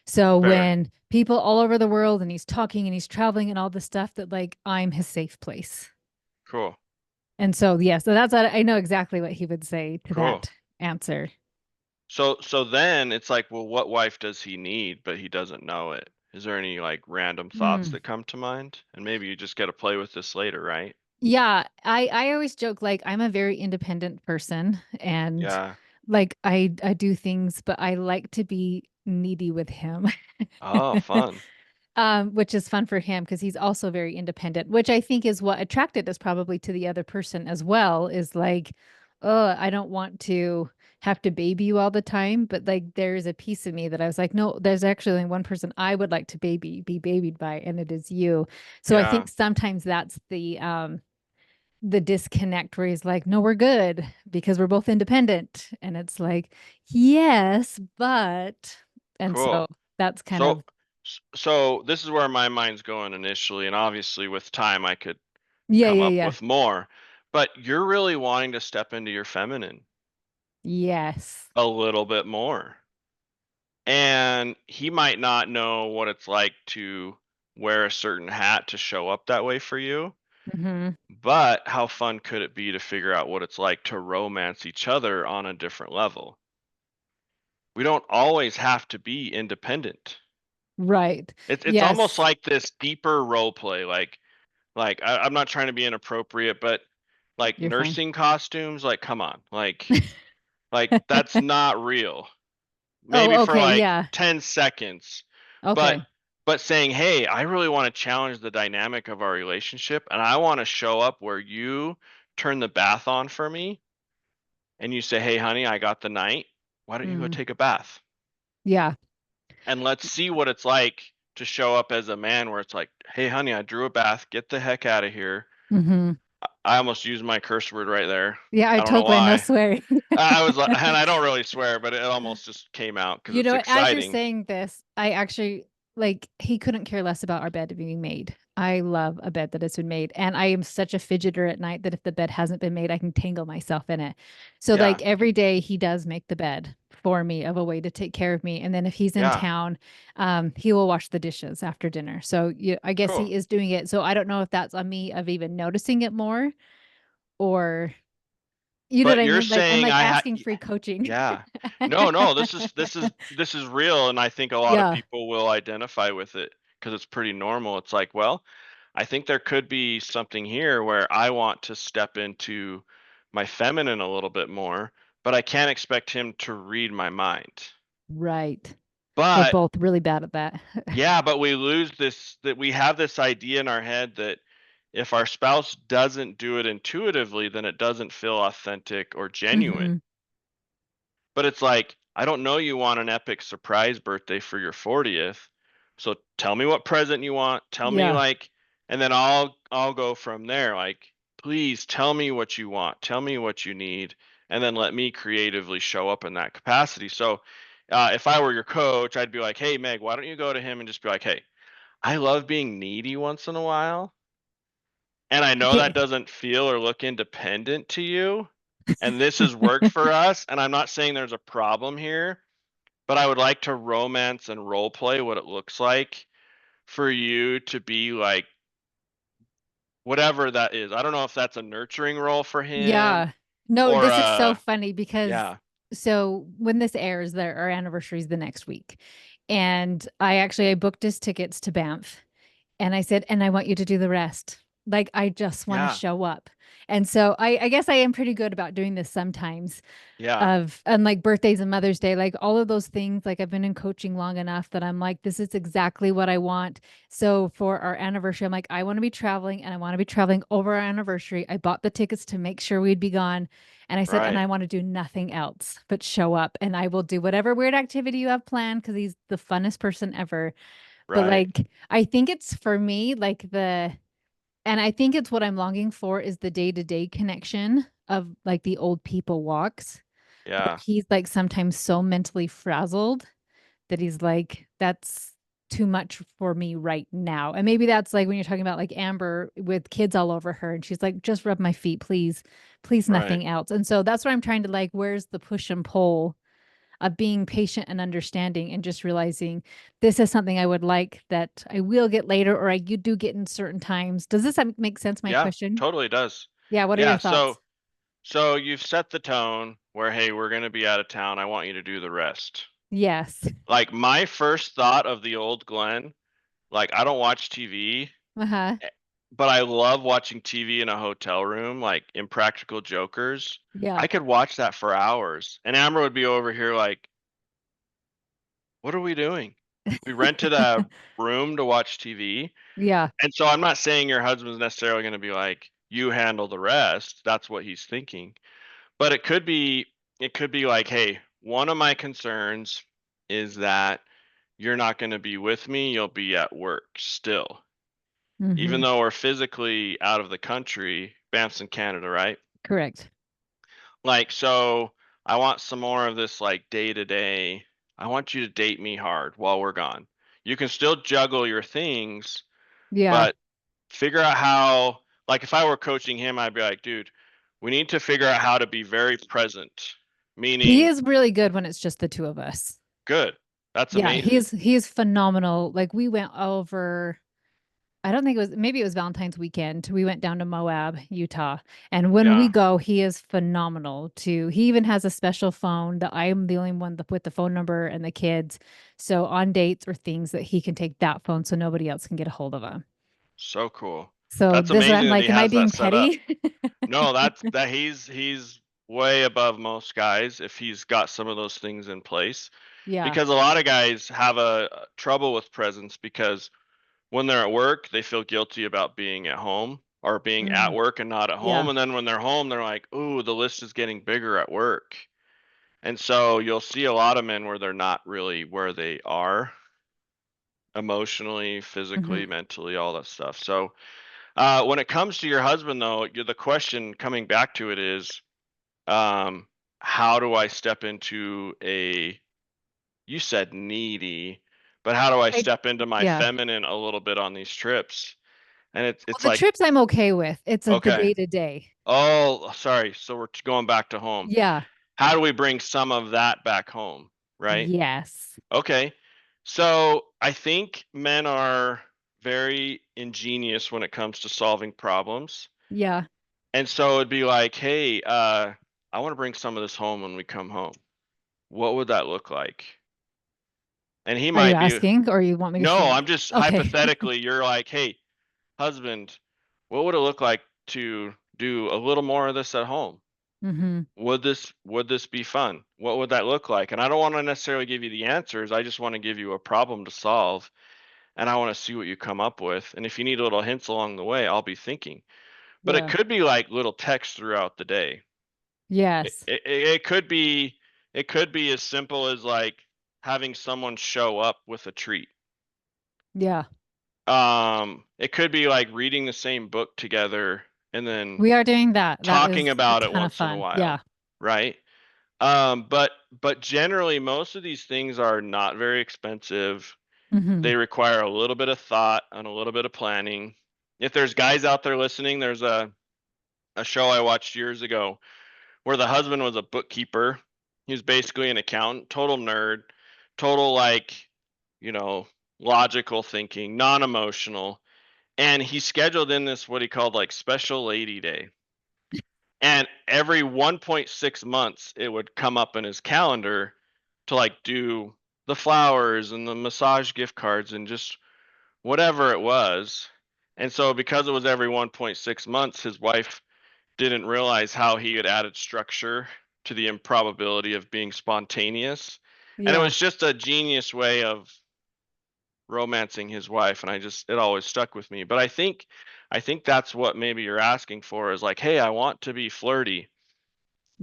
So Fair. when people all over the world and he's talking and he's traveling and all the stuff, that like I'm his safe place. Cool. And so yeah, so that's I know exactly what he would say to Cool. that answer. So then it's like, well, what wife does he need, but he doesn't know it? Is there any like random thoughts Hmm. that come to mind? And maybe you just got to play with this later, right? Yeah, I always joke like I'm a very independent person, and Yeah. like I do things, but I like to be needy with him. Oh, fun. Which is fun for him because he's also very independent, which I think is what attracted us probably to the other person as well, is like, oh, I don't want to have to baby you all the time, but like there's a piece of me that I was like, no, there's actually only one person I would like to be babied by, and it is you. So I Yeah. think sometimes that's the disconnect where he's like, no, we're good because we're both independent. And it's like, yes, but, and so Cool. that's kind So of, so this is where my mind's going initially, and obviously with time Yeah, come yeah, up yeah. with more. But you're really wanting to step into your feminine Yes. a little bit more. And he might not know what it's like to wear a certain hat to show up that way for you. Hmm. But how fun could it be to figure out what it's like to romance each other on a different level? We don't always have to be independent. Right. It's almost Yes. like this deeper role play. I'm not trying to be inappropriate, but like You're fine. nursing costumes, like come on, like that's not real. Maybe Oh, for okay. like Yeah. 10 seconds, but Okay. saying, hey, I really want to challenge the dynamic of our relationship, and I want to show up where you turn the bath on for me, and you say, hey, honey, I got the night. Why don't you go Mm. take a bath? Yeah. And let's see what it's like to show up as a man where it's like, hey, honey, I drew a bath. Get the heck out of here. Hmm. I almost used my curse word right there. Yeah, I I don't know told Glenn no why. swearing. I was like, and I don't really swear, but it almost just came out because You it's know, as you're exciting. saying this, I actually like he couldn't care less about our bed being made. I love a bed that has been made. And I am such a fidgeter at night that if the bed hasn't been made, I can tangle myself in it. So Yeah, like every day he does make the bed for me of a way to take care of me. And then if he's in yeah, town, he will wash the dishes after dinner. So I guess cool. he is doing it. So I don't know if that's on me of even noticing it more or you know what But I you're mean? Like I'm saying like I had, asking free coaching. yeah. No, no, this is real, and I think a lot of Yeah, people will identify with it because it's pretty normal. It's like, well, I think there could be something here where I want to step into my feminine a little bit more, but I can't expect him to read my mind. right. We're But both really bad at that. yeah, but we lose this that we have this idea in our head that if our spouse doesn't do it intuitively, then it doesn't feel authentic or genuine. Hmm. But it's like, I don't know you want an epic surprise birthday for your 40th. So tell me what present you want. Tell me Yeah. like and then I'll go from there. Like, please tell me what you want. Tell me what you need and then let me creatively show up in that capacity. So, if I were your coach, I'd be like, "Hey Meg, why don't you go to him and just be like, "Hey, I love being needy once in a while. And I know that Okay. doesn't feel or look independent to you. And this has worked for us. And I'm not saying there's a problem here, but I would like to romance and role play what it looks like for you to be like whatever that is. I don't know if that's a nurturing role for him Yeah. No, or this is so funny because yeah, so when this airs, there our anniversary is the next week. And I booked his tickets to Banff. And I said, and I want you to do the rest. Like, I just want to yeah, show up. And so I guess I am pretty good about doing this sometimes yeah, of, and like birthdays and Mother's Day, like all of those things. Like, I've been in coaching long enough that I'm like, this is exactly what I want. So for our anniversary, I'm like, I want to be traveling and I want to be traveling over our anniversary. I bought the tickets to make sure we'd be gone. And I said, and right, I want to do nothing else but show up and I will do whatever weird activity you have planned because he's the funnest person ever. But right, like, I think it's for me, like and I think it's what I'm longing for is the day to day connection of like the old people walks. But yeah, he's like sometimes so mentally frazzled that he's like, that's too much for me right now. And maybe that's like when you're talking about like Amber with kids all over her and she's like, just rub my feet, please, please, right. nothing else. And so that's what I'm trying to like, where's the push and pull of being patient and understanding and just realizing this is something I would like that I will get later or you do get in certain times. Does this make sense, my Yeah, question? totally does. Yeah, what are your Yeah, thoughts? so you've set the tone where hey, we're going to be out of town. I want you to do the rest. Yes. Like my first thought of the old Glenn, like I don't watch TV, Uh-huh. eh, but I love watching TV in a hotel room, like Impractical Jokers. Yeah. I could watch that for hours. And Amber would be over here like, "What are we doing? We rented a room to watch TV." Yeah. And so I'm not saying your husband's necessarily going to be like, "You handle the rest." That's what he's thinking. But it could be like, "Hey, one of my concerns is that you're not going to be with me, you'll be at work still. Even Mm-hmm. though we're physically out of the country, Banff's in Canada, right? Correct. Like, so I want some more of this like day to day. I want you to date me hard while we're gone. You can still juggle your things, Yeah. but figure out how. like if I were coaching him, I'd be like, dude, we need to figure out how to be very present, He meaning is really good when it's just the two of us. good. That's Yeah, amazing. he's phenomenal. Like we went over, I don't think it was, maybe it was Valentine's weekend. We went down to Moab, Utah. And when we Yeah, go, he is phenomenal too. He even has a special phone that I'm the only one that with the phone number and the kids. So on dates or things that he can take that phone so nobody else can get a hold of him. so cool. So That's this, I'm amazing that like, he am I has that being set up. petty? No, that he's way above most guys if he's got some of those things in place. Yeah. Because a lot of guys have a trouble with presence because when they're at work, they feel guilty about being at home or being at Mm, work and not at home. yeah. And then when they're home, they're like, "Ooh, the list is getting bigger at work." And so you'll see a lot of men where they're not really where they are emotionally, physically, Hmm. mentally, all that stuff. So when it comes to your husband, though, the question coming back to it is, um, how do I step into a, you said needy, but how do I I, step into my yeah. feminine a little bit on these trips? And Well, it's the like, trips I'm okay with. It's the okay, day to day. oh, sorry. So we're going back to home. Yeah. How do we bring some of that back home? Right. Yes. Okay. So I think men are very ingenious when it comes to solving problems. Yeah. And so it'd be like, hey, I want to bring some of this home when we come home. What would that look like? And he Are you might be, asking or you want me to no, share? I'm just Okay. hypothetically, you're like, hey, husband, what would it look like to do a little more of this at home? Hmm. Would this be fun? What would that look like? And I don't want to necessarily give you the answers. I just want to give you a problem to solve, and I want to see what you come up with. And if you need little hints along the way, I'll be thinking. But it Yeah. could be like little texts throughout the day. It, Yes. it, it could be as simple as like having someone show up with a treat. Yeah. It could be like reading the same book together and then We are doing that. That talking is a about it ton of once in a fun. Yeah. while, right? But generally most of these things are not very expensive. Hmm. They require a little bit of thought and a little bit of planning. If there's guys out there listening, there's a show I watched years ago where the husband was a bookkeeper. He was basically an accountant, total nerd, total like, you know, logical thinking, non-emotional. And he scheduled in this what he called like special lady day. And every 1.6 months it would come up in his calendar to like do the flowers and the massage gift cards and just whatever it was. And so because it was every 1.6 months, his wife didn't realize how he had added structure to the improbability of being spontaneous. And it Yeah. was just a genius way of romancing his wife, and it always stuck with me. But I think that's what maybe you're asking for is like, hey, I want to be flirty.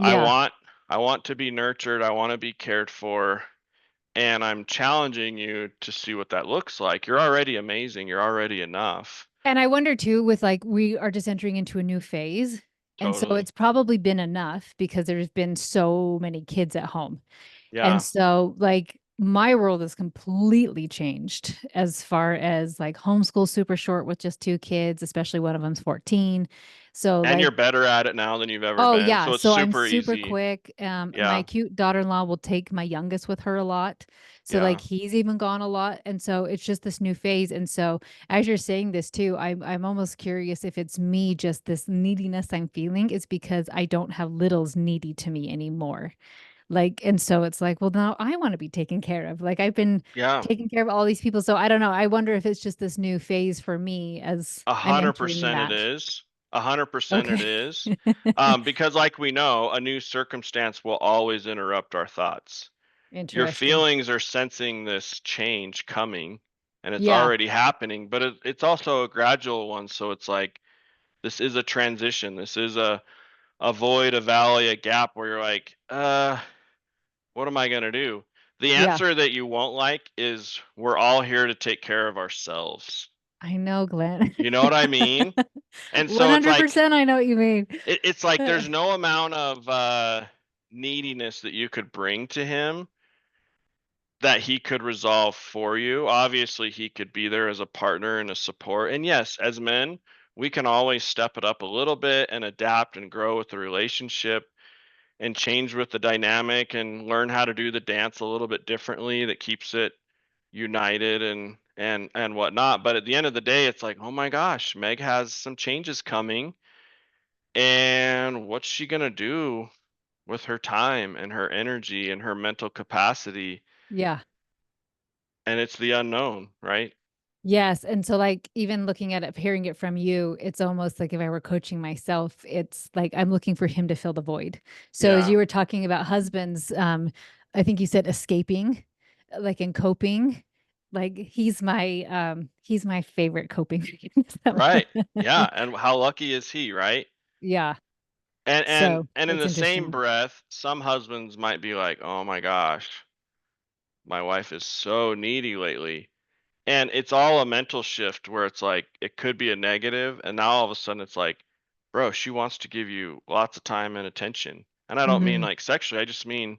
I Yeah. want I want to be nurtured, I want to be cared for, and I'm challenging you to see what that looks like. You're already amazing, you're already enough. And I wonder too, with like, we are just entering into a new phase. And so Totally. it's probably been enough because there's been so many kids at home. And Yeah. so, like, my world has completely changed as far as like homeschool super short with just two kids, especially one of them's 14. So, And you're like, better at it now than you've ever oh been. yeah, So it's so I'm super super easy. quick. My Yeah. cute daughter-in-law will take my youngest with her a lot. So like Yeah. he's even gone a lot. And so it's just this new phase. And so as you're saying this too, I'm almost curious if it's me, just this neediness I'm feeling is because I don't have littles needy to me anymore. Like, and so it's like, well, now I want to be taken care of. Like I've been Yeah. taking care of all these people. So I don't know. I wonder if it's just this new phase for me as A I'm hundred entering percent it that. is. 100% it Okay. is. Because like we know, a new circumstance will always interrupt our thoughts. Your Interesting. feelings are sensing this change coming and it's Yeah. already happening, but it's also a gradual one. So it's like, this is a transition. This is a void, a valley, a gap where you're like, what am I going to do? The Yeah. answer that you won't like is we're all here to take care of ourselves. I know, Glenn. You know what I mean? And so it's like, 100% I know what you mean. it's like there's no amount of neediness that you could bring to him that he could resolve for you. Obviously, he could be there as a partner and a support. And yes, as men, we can always step it up a little bit and adapt and grow with the relationship and change with the dynamic and learn how to do the dance a little bit differently that keeps it united and whatnot. But at the end of the day, it's like, oh my gosh, Meg has some changes coming, and what's she gonna do with her time and her energy and her mental capacity? Yeah. And it's the unknown, right? Yes, and so, like, even looking at it, hearing it from you, it's almost like if I were coaching myself, it's like I'm looking for him to fill the void. So as Yeah, you were talking about husbands, I think you said escaping, like in coping, like he's my favorite coping mechanism. right. Yeah, and how lucky is he, right? Yeah, And and so and in it's the same interesting. breath, some husbands might be like, "Oh my gosh, my wife is so needy lately." And it's all a mental shift where it's like it could be a negative, and now all of a sudden it's like, "Bro, she wants to give you lots of time and attention." And I don't mean Mhm. like sexually, I just mean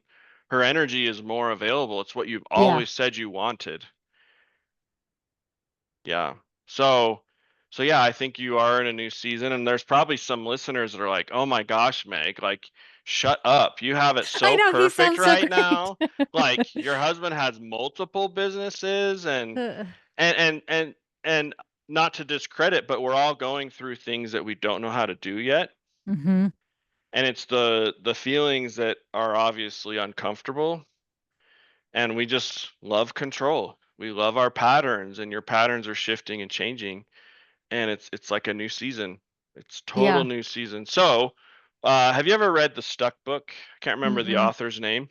her energy is more available. It's what you've Yeah. always said you wanted. Yeah. So so yeah, I think you are in a new season, and there's probably some listeners that are like, "Oh my gosh, Meg, like shut up. You have it I so know, he perfect sounds so right great. now. Like your husband has multiple businesses Uh, and and and and not to discredit, but we're all going through things that we don't know how to do yet. mhm. And it's the feelings that are obviously uncomfortable, and we just love control. We love our patterns, and your patterns are shifting and changing, and it's like a new season. It's total Yeah. new season. So, have you ever read the Stuck book? I can't remember the Mm-mm. author's name.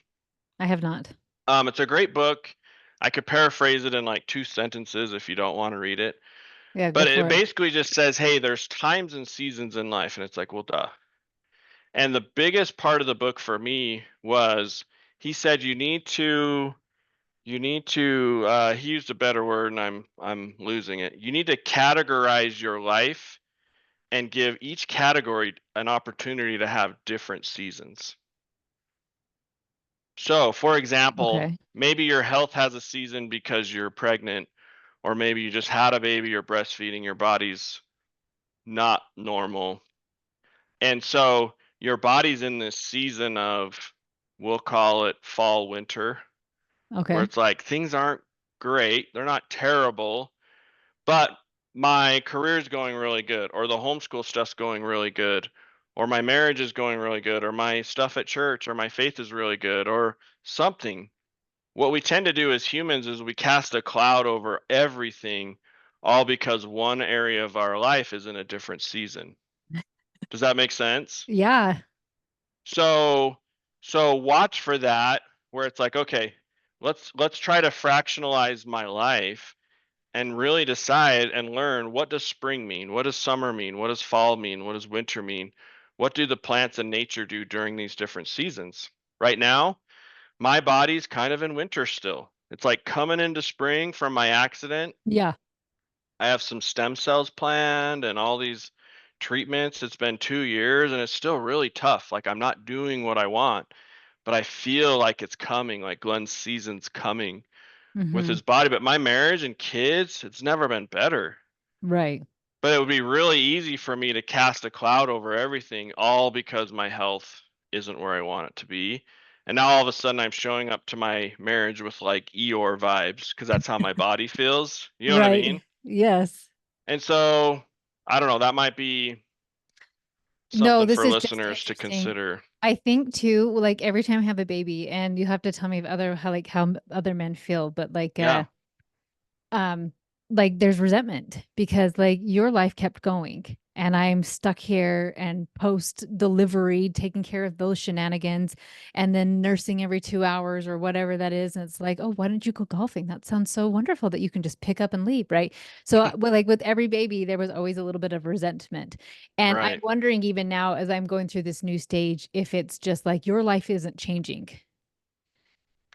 I have not. It's a great book. I could paraphrase it in like two sentences if you don't want to read it. Yeah, go But it for it. basically just says, hey, there's times and seasons in life. And it's like, well, duh. And the biggest part of the book for me was he said he used a better word and I'm losing it. You need to categorize your life and give each category an opportunity to have different seasons. So, for example, Okay. maybe your health has a season because you're pregnant, or maybe you just had a baby, you're breastfeeding, your body's not normal. And so your body's in this season of, we'll call it fall, winter, where Okay. it's like things aren't great, they're not terrible, but my career's going really good, or the homeschool stuff's going really good, or my marriage is going really good, or my stuff at church, or my faith is really good, or something. What we tend to do as humans is we cast a cloud over everything, all because one area of our life is in a different season. Does that make sense? Yeah. So so watch for that where it's like, okay, let's try to fractionalize my life and really decide and learn, what does spring mean? What does summer mean? What does fall mean? What does winter mean? What do the plants and nature do during these different seasons? Right now, my body's kind of in winter still. It's like coming into spring from my accident. Yeah. I have some stem cells planned and all these treatments. It's been 2 years and it's still really tough. Like I'm not doing what I want, but I feel like it's coming, like Glenn's season's coming with Mhm. his body. But my marriage and kids, it's never been better. Right. But it would be really easy for me to cast a cloud over everything, all because my health isn't where I want it to be. And now all of a sudden I'm showing up to my marriage with like Eeyore vibes because that's how my body feels. You know what I Right. mean? Yes. And so I don't know, that might be No, something this for is just listeners to interesting. consider. I think too, like every time I have a baby, and you have to tell me if other how like how other men feel, but Yeah. um like there's resentment because like your life kept going and I'm stuck here and post delivery taking care of those shenanigans and then nursing every 2 hours or whatever that is, and it's like, oh, why don't you go golfing? That sounds so wonderful that you can just pick up and leave, right? So well, like with every baby there was always a little bit of resentment, and I'm Right. wondering even now as I'm going through this new stage if it's just like your life isn't changing,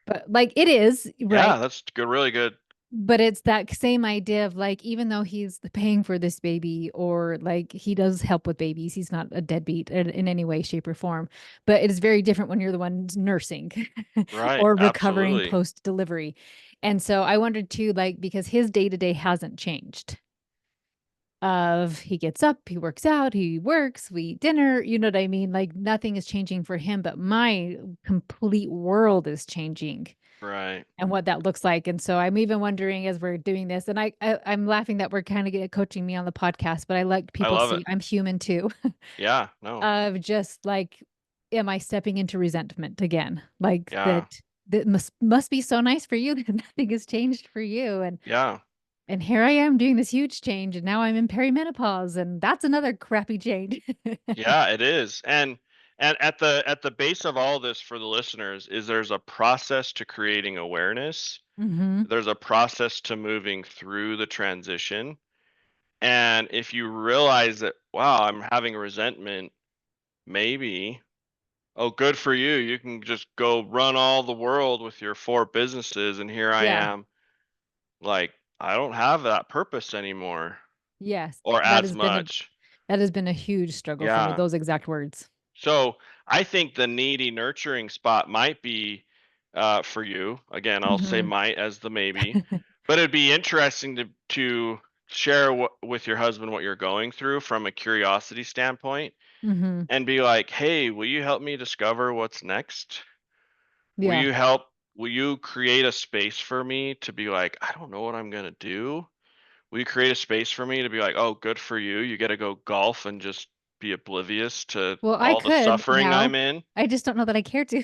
but like it is, Yeah, right? that's good, really good. But it's that same idea of like, even though he's paying for this baby, or like he does help with babies, he's not a deadbeat in any way, shape, or form. But it is very different when you're the one nursing Right. or recovering Absolutely. post delivery. And so I wondered too, like, because his day to day hasn't changed, of he gets up, he works out, he works, we eat dinner, you know what I mean? Like nothing is changing for him, but my complete world is changing Right. and what that looks like. And so I'm even wondering as we're doing this, and I'm laughing that we're kind of coaching me on the podcast, but I like I people to love it. see I'm human too. Yeah, no. Of just like, am I stepping into resentment again? Like Yeah. that must be so nice for you that nothing has changed for you. Yeah. And here I am doing this huge change, and now I'm in perimenopause, and that's another crappy change. Yeah, it is. And at the base of all this for the listeners is there's a process to creating awareness. Hmm. There's a process to moving through the transition. And if you realize that, wow, I'm having resentment, maybe, oh, good for you. You can just go run all the world with your 4 businesses. And here I Yeah. am, like, I don't have that purpose anymore Yes. or That as has been a much. huge struggle for me. Yeah. Those exact words. So I think the needy nurturing spot might be for you. Again, I'll say Hmm. might as the maybe, but it'd be interesting to share with your husband what you're going through from a curiosity standpoint Hmm. and be like, "Hey, will you help me discover what's next? Will Yeah. you help? Will you create a space for me to be like, I don't know what I'm gonna do? Will you create a space for me to be like, oh, good for you. You get to go golf and just be oblivious to Well, I all the could suffering I'm now. in? I just don't know that I care to.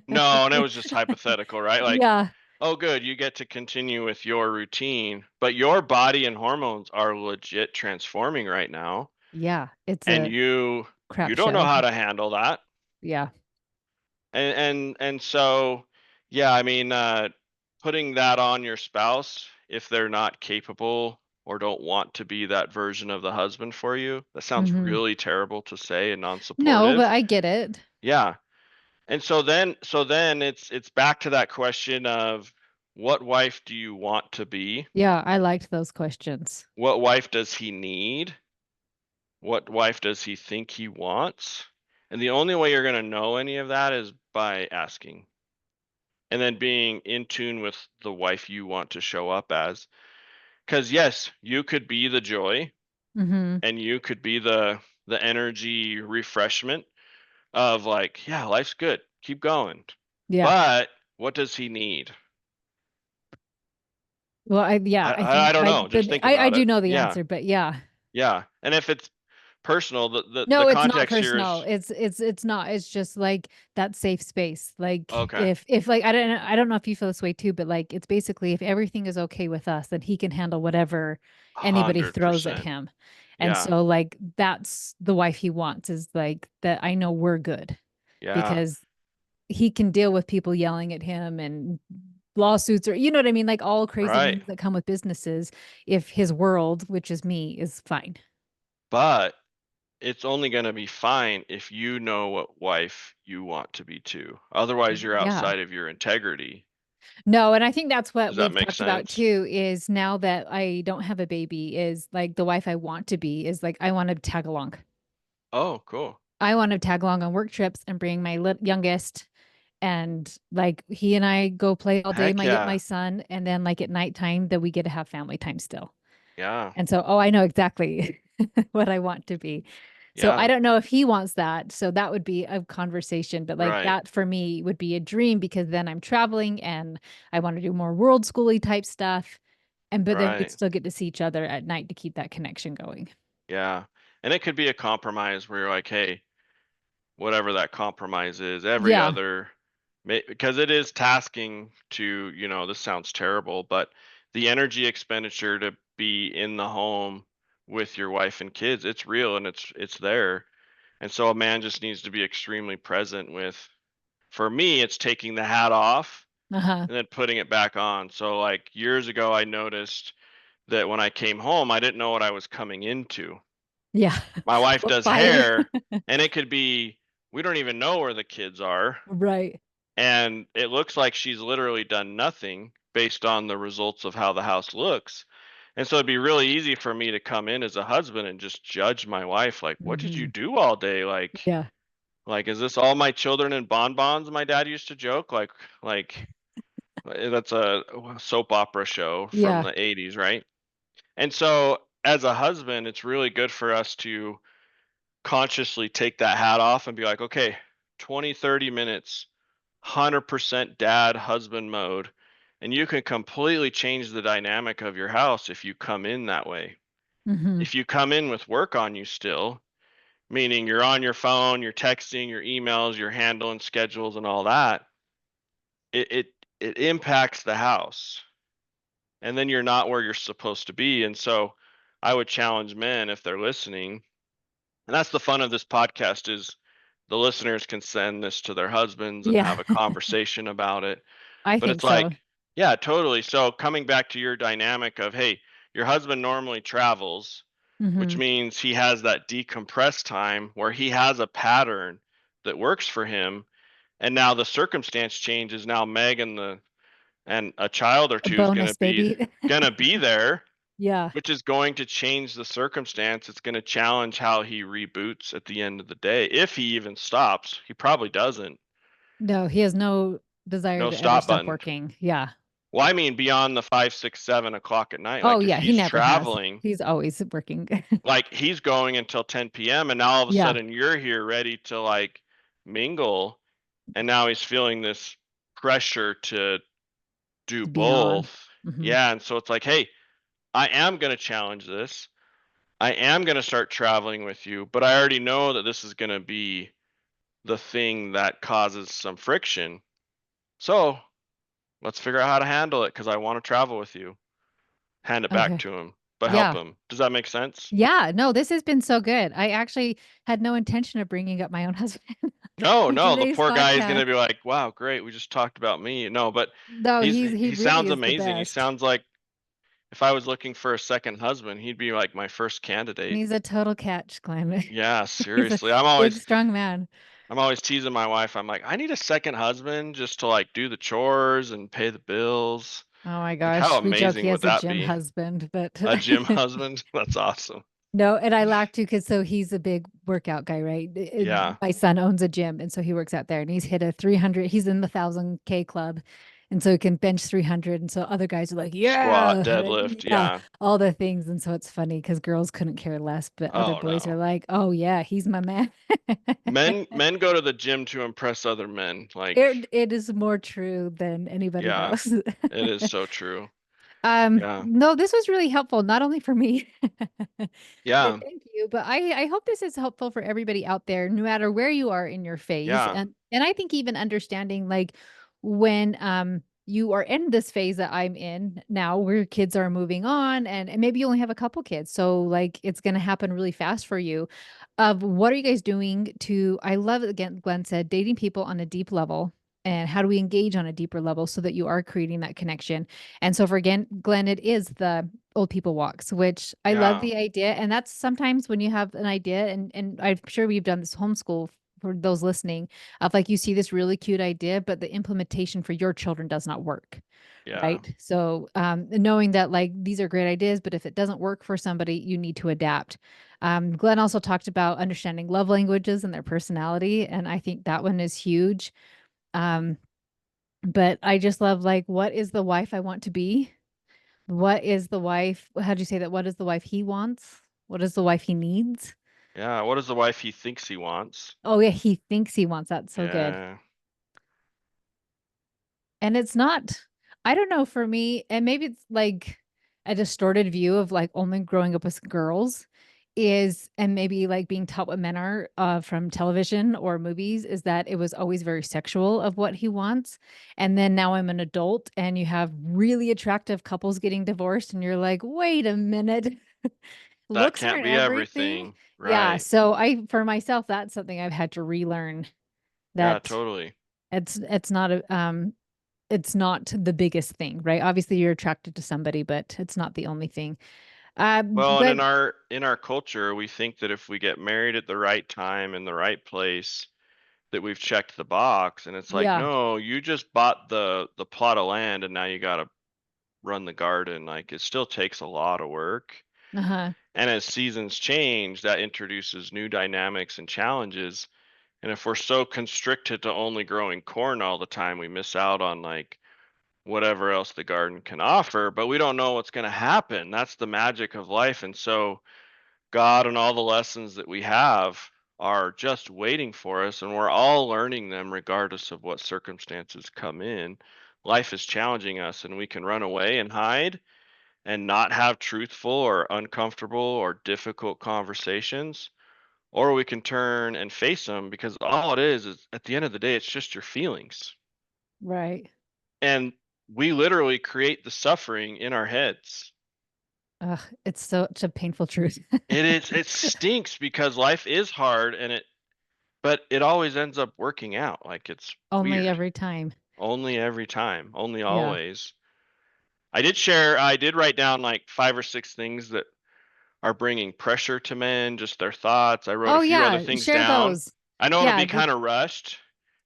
No, and it was just hypothetical, right? Like, Yeah. oh, good, you get to continue with your routine, but your body and hormones are legit transforming right now, Yeah. It's and a you crap don't know show. how to handle that. Yeah. And so, yeah, I mean, putting that on your spouse if they're not capable or don't want to be that version of the husband for you, that sounds Hmm. really terrible to say and No, but non-supportive. I get it. Yeah. And so then it's back to that question of what wife do you want to be? Yeah, I liked those questions. What wife does he need? What wife does he think he wants? And the only way you're going to know any of that is by asking. And then being in tune with the wife you want to show up as. Because yes, you could be the joy Hmm. and you could be the energy refreshment of like, yeah, life's good, keep going. Yeah. But what does he need? Well, I I think don't know. Just think I about do it. know the Yeah, answer, but yeah. yeah. And if it's personal, the No, it's not context here personal. is It's not. It's just like that safe space. Like okay, if like I don't know if you feel this way too, but like it's basically if everything is okay with us, then he can handle whatever anybody hundred throws at percent. him. And Yeah, so like that's the wife he wants is like that I know we're good yeah. because he can deal with people yelling at him and lawsuits or you know what I mean, like all crazy Right. things that come with businesses if his world, which is me, is fine. But it's only going to be fine if you know what wife you want to be too. Otherwise, you're Yeah. outside of your integrity. No, and I think that's what Does that we've make talked about sense? too is now that I don't have a baby is like the wife I want to be is like I want to tag along. Oh, cool. I want to tag along on work trips and bring my youngest and like he and I go play all day Heck my yeah. son and then like at nighttime that we get to have family time still. Yeah. And so, oh, I know exactly what I want to be. So I Yeah. don't know if he wants that. So that would be a conversation, but like Right. that for me would be a dream because then I'm traveling and I want to do more world schooly type stuff. And but then we'd Right. still get to see each other at night to keep that connection going. Yeah. And it could be a compromise where you're like, hey, whatever that compromise is, every Yeah. other, because it is tasking to, this sounds terrible, but the energy expenditure to be in the home with your wife and kids, it's real and it's there. And so a man just needs to be extremely present with, for me, it's taking the hat off Uh-huh. and then putting it back on. So like years ago, I noticed that when I came home, I didn't know what I was coming into. Yeah. My wife What does fire? hair, and it could be, we don't even know where the kids are. Right. And it looks like she's literally done nothing based on the results of how the house looks. And so it'd be really easy for me to come in as a husband and just judge my wife, like, what did you Hmm. do all day? Yeah. Like, is this all my children and bonbons? My dad used to joke, like that's a soap opera show from Yeah. the '80s, right? And so as a husband, it's really good for us to consciously take that hat off and be like, okay, 20, 30 minutes, 100% dad husband mode. And you can completely change the dynamic of your house if you come in that way. Hmm. If you come in with work on you still, meaning you're on your phone, you're texting, your emails, you're handling schedules and all that, it impacts the house. And then you're not where you're supposed to be. And so I would challenge men if they're listening. And that's the fun of this podcast is the listeners can send this to their husbands and Yeah, have a conversation about it. I But think it's so. like, yeah, totally. So coming back to your dynamic of, hey, your husband normally travels, which Hmm. means he has that decompressed time where he has a pattern that works for him. And now the circumstance changes. Now Meg and a child or A two is bonus baby. gonna be there, Yeah. which is going to change the circumstance. It's gonna challenge how he reboots at the end of the day. If he even stops, he probably doesn't. No, he has no desire No to ever stop stop button. working. Yeah. Well, I mean beyond the 5, 6, 7 o'clock at night. Oh Like if yeah, he he's never has. traveling, He's always working. like he's going until 10 p.m. and now all of a Yeah, sudden you're here ready to like mingle, and now he's feeling this pressure to do to be on. both. Hmm. Yeah, and so it's like, hey, I am gonna challenge this. I am going to start traveling with you, but I already know that this is going to be the thing that causes some friction. So let's figure out how to handle it because I want to travel with you. Hand it back Okay. to him, but help Yeah. him. Does that make sense? Yeah. No, this has been so good. I actually had no intention of bringing up my own husband No, in no, the today's poor guy is going podcast. to be like, wow, great. We just talked about me. No, but No, he he really sounds is the amazing. He best. sounds like if I was looking for a second husband, he'd be like my first And candidate. he's a total catch, Glenn. Yeah, He's a seriously. big, strong man. I'm always teasing my wife. I'm like, I need a second husband just to like do the chores and pay the bills. Oh my Like, how gosh. We joke he amazing would has a that gym be? husband, but A gym husband? That's awesome. no, and I laughed too because so he's a big workout guy, right? Yeah. My son owns a gym, and so he works out there, and he's hit a 300. He's in the 1,000K club, and so he can bench 300. And so other guys are like, Squat, yeah, deadlift. yeah, Yeah. all the things. And so it's funny because girls couldn't care less, but other Oh boys are no. like, oh yeah, he's my man. Men go to the gym to impress other men. Like, It is more true than anybody yeah, knows. it is so true. Yeah. No, this was really helpful, not only for me. Yeah. Thank you, but I hope this is helpful for everybody out there, no matter where you are in your phase. Yeah. And I think even understanding like when you are in this phase that I'm in now, where kids are moving on and maybe you only have a couple kids. So like it's gonna happen really fast for you. Of what are you guys doing to I love again, Glenn said, dating people on a deep level. And how do we engage on a deeper level so that you are creating that connection? And so for again, Glenn, it is the old people walks, which I love Yeah. the idea. And that's sometimes when you have an idea, and I'm sure we've done this homeschool for those listening, of like you see this really cute idea, but the implementation for your children does not work. Yeah. Right. So knowing that like these are great ideas, but if it doesn't work for somebody, you need to adapt. Glenn also talked about understanding love languages and their personality. And I think that one is huge. Um, but I just love like, what is the wife I want to be? What is the wife? How'd you say that? What is the wife he wants? What is the wife he needs? Yeah. What is the wife he thinks he wants? Oh yeah, he thinks he wants that. So good. Yeah. And it's not, I don't know, for me, and maybe it's like a distorted view of like only growing up with girls is, and maybe like being taught what men are from television or movies, is that it was always very sexual of what he wants. And then now I'm an adult and you have really attractive couples getting divorced, and you're like, wait a minute. That Looks can't aren't be everything. everything. Yeah. Right. So I, for myself, that's something I've had to relearn Yeah, that totally. it's not a, it's not the biggest thing, right? Obviously, you're attracted to somebody, but it's not the only thing. Well, and Glenn, in our culture, we think that if we get married at the right time in the right place, that we've checked the box. And it's like, yeah, no, you just bought the plot of land and now you got to run the garden. Like it still takes a lot of work. uh-huh, And as seasons change, that introduces new dynamics and challenges. And if we're so constricted to only growing corn all the time, we miss out on like whatever else the garden can offer, but we don't know what's going to happen. That's the magic of life. And so God and all the lessons that we have are just waiting for us, and we're all learning them regardless of what circumstances come in. Life is challenging us, and we can run away and hide and not have truthful or uncomfortable or difficult conversations, or we can turn and face them because all it is at the end of the day, it's just your feelings. Right. And we literally create the suffering in our heads. Ugh, it's such a painful truth. It stinks because life is hard but it always ends up working out. Like it's Only weird. every time. Only every time, only Yeah. always. I did write down like 5 or 6 things that are bringing pressure to men, just their thoughts. I wrote a Oh few other yeah, things share down. those. I know it'll Yeah, be kind of rushed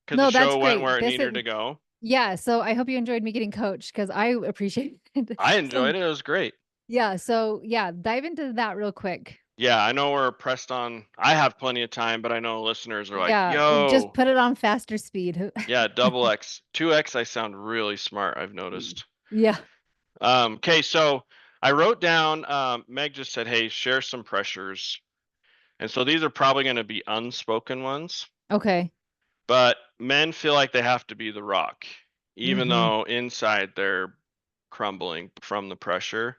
because the no, that's show went where great. it needed Basic. to go. Yeah, so I hope you enjoyed me getting coached because I appreciate it. I So enjoyed it. It was great. yeah, so yeah, dive into that real quick. Yeah, I know we're pressed on. I have plenty of time, but I know listeners are like, Yeah, just "Yo, put it on faster speed. yeah, double X, 2X." I sound really smart, I've noticed. Yeah. Okay, so I wrote down. Meg just said, "Hey, share some pressures," and so these are probably going to be unspoken ones. Okay. But men feel like they have to be the rock, even Mm-hmm. though inside they're crumbling from the pressure.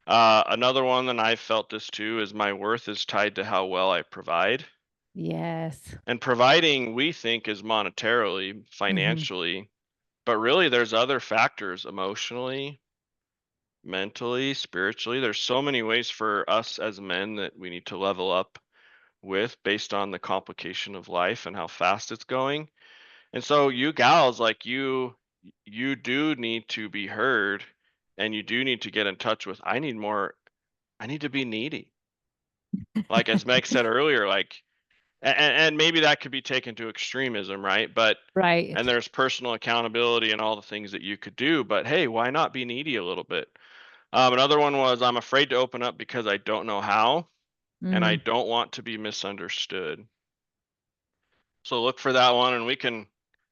Another one that I felt this too is my worth is tied to how well I provide. Yes. And providing, we think, is monetarily, Mm-hmm. financially, but really there's other factors emotionally, mentally, spiritually. There's so many ways for us as men that we need to level up with based on the complication of life and how fast it's going. And so you gals, like you do need to be heard, and you do need to get in touch with I need to be needy. Like as Meg said earlier, like and maybe that could be taken to extremism, right? But and Right. there's personal accountability and all the things that you could do, but hey, why not be needy a little bit? Another one was I'm afraid to open up because I don't know how, and I Mm. don't want to be misunderstood. So look for that one, and we can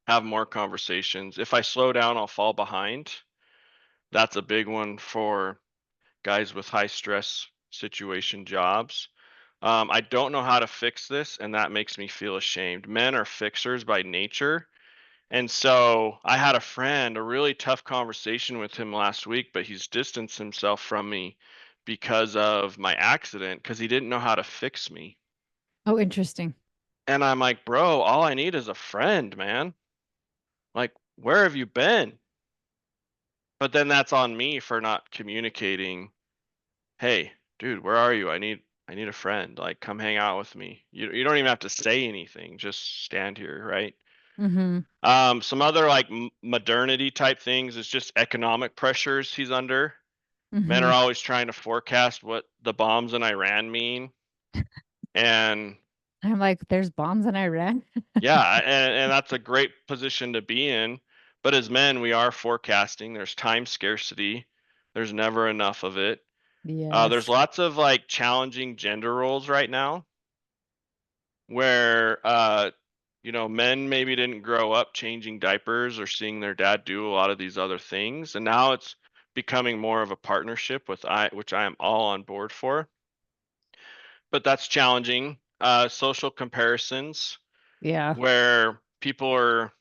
have more conversations. If I slow down, I'll fall behind. That's a big one for guys with high stress situation jobs. I don't know how to fix this, and that makes me feel ashamed. Men are fixers by nature. And so I had a friend, a really tough conversation with him last week, but he's distanced himself from me because of my accident because he didn't know how to fix me. Oh, interesting. And I'm like, bro, all I need is a friend, man. Like, where have you been? But then that's on me for not communicating, "Hey, dude, where are you? I need a friend. Like, come hang out with me." You don't even have to say anything. Just stand here, right? Mm-hmm. Some other like modernity type things is just economic pressures he's under. Men are Mm-hmm. always trying to forecast what the bombs in Iran mean. And I'm like, there's bombs in Iran. yeah, and that's a great position to be in. But as men, we are forecasting. There's time scarcity. There's never enough of it. There's Yes. lots of like challenging gender roles right now where men maybe didn't grow up changing diapers or seeing their dad do a lot of these other things, and now it's becoming more of a partnership which I am all on board for. But that's challenging. Social comparisons Yeah. where people are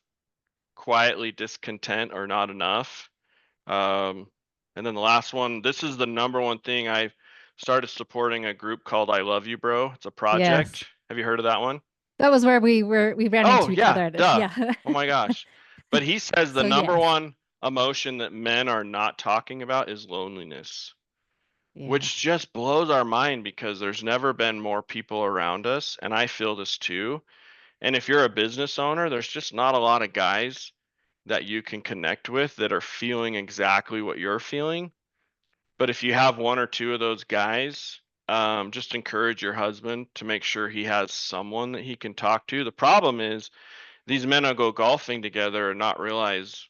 quietly discontent or not enough. Um, and then the last one, this is the number one thing. I've started supporting a group called I Love You Bro. It's a Yes. project. Have you heard of that one? That was where we ran Oh, into each yeah, other at. duh. Yeah. Oh my gosh. But he says the So number yes. one emotion that men are not talking about is loneliness, Yeah. which just blows our mind because there's never been more people around us. And I feel this too. And if you're a business owner, there's just not a lot of guys that you can connect with that are feeling exactly what you're feeling. But if you have one or two of those guys, just encourage your husband to make sure he has someone that he can talk to. The problem is these men will go golfing together and not realize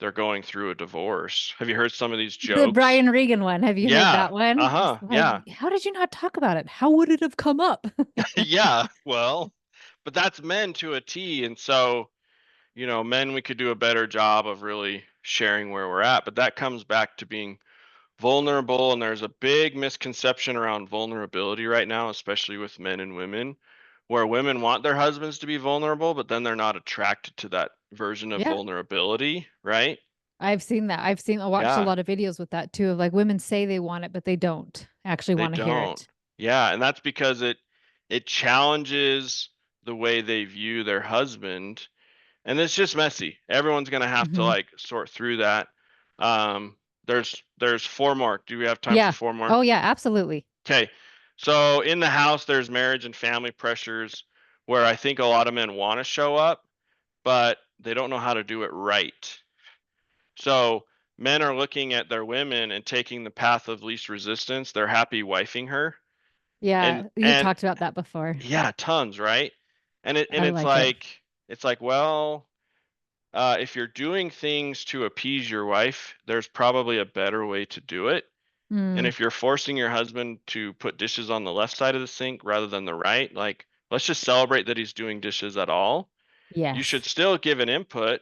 they're going through a divorce. Have you heard some of these The jokes? Brian Regan one. Have you heard Yeah. that one? It's Uh-huh. like, Yeah. how did you not talk about it? How would it have come up? Yeah. Well, but that's men to a T. And so, men, we could do a better job of really sharing where we're at. But that comes back to being vulnerable, and there's a big misconception around vulnerability right now, especially with men and women, where women want their husbands to be vulnerable, but then they're not attracted to that version of Yeah. vulnerability, right? I've seen that. I watched a Yeah, lot of videos with that too, of like women say they want it, but they don't actually they want to hear don't. it. Yeah, and that's because it challenges the way they view their husband, and it's just messy. Everyone's gonna have to Hmm. like sort through that. Um, there's four more. Do we have time for Yeah. four more? Oh yeah, absolutely. Okay. So in the house, there's marriage and family pressures where I think a lot of men want to show up, but they don't know how to do it right. So men are looking at their women and taking the path of least resistance. They're happy wifing her. And Yeah, you've and talked about that before. yeah, tons, right? And I like it. it's like, well, if you're doing things to appease your wife, there's probably a better way to do it. And Mm, if you're forcing your husband to put dishes on the left side of the sink rather than the right, like, let's just celebrate that he's doing dishes at all. You should yes. still give an input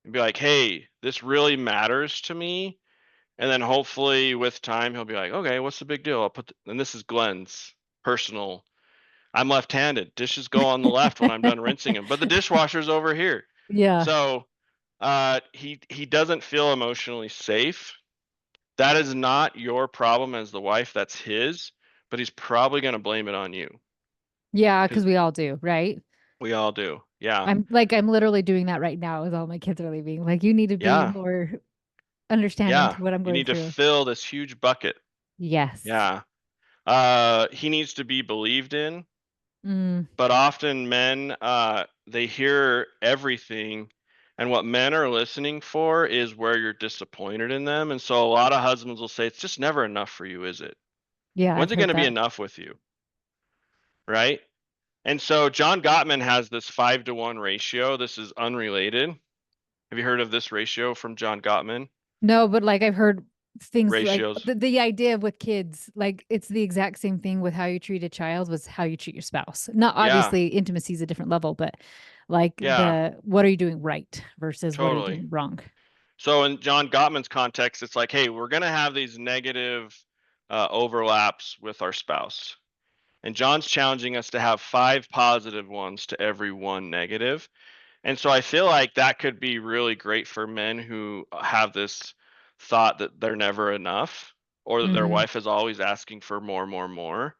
and be like, hey, this really matters to me. And then hopefully with time, he'll be like, okay, what's the big deal? And this is Glenn's personal. I'm left handed. Dishes go on the left when I'm done rinsing them, but the dishwasher's over here. Yeah. So he doesn't feel emotionally safe. That is not your problem as the wife, that's his, but he's probably gonna blame it on you, Yeah, because because we all do, right? we all do. Yeah. I'm literally doing that right now as all my kids are leaving. Like you need to be Yeah. more understanding Yeah. to what I'm You going need to through. fill this huge bucket. Yes. Yeah. He needs to be believed in, Mm, but often men, they hear everything, and what men are listening for is where you're disappointed in them, and so a lot of husbands will say, "It's just never enough for you, is it? yeah, When's I've it heard gonna be that. enough with you?" Right? And so John Gottman has this 5-to-1 ratio. This is unrelated. Have you heard of this ratio from John Gottman? No, but like I've heard things like Ratios. the idea with kids, like it's the exact same thing with how you treat a child was how you treat your spouse. Not Yeah. obviously intimacy is a different level, but like Yeah, the what are you doing right versus what are you totally. doing wrong? So in John Gottman's context, it's like, hey, we're gonna have these negative overlaps with our spouse. And John's challenging us to have 5 positive ones to every one negative. And so I feel like that could be really great for men who have this thought that they're never enough, or that their Hmm. wife is always asking for more, more, more.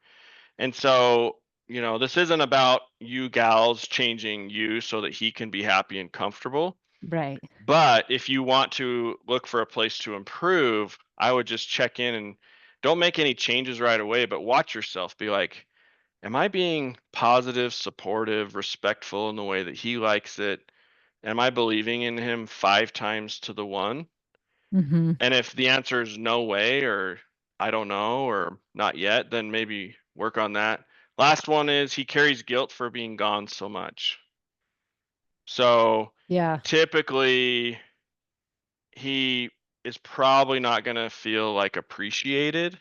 And so, this isn't about you gals changing you so that he can be happy and comfortable. Right. But if you want to look for a place to improve, I would just check in and don't make any changes right away, but watch yourself. Be like, am I being positive, supportive, respectful in the way that he likes it? Am I believing in him 5 times to the one? Hmm. And if the answer is no way, or I don't know, or not yet, then maybe work on that. Last one is he carries guilt for being gone so much. So Yeah. typically he is probably not going to feel like appreciated.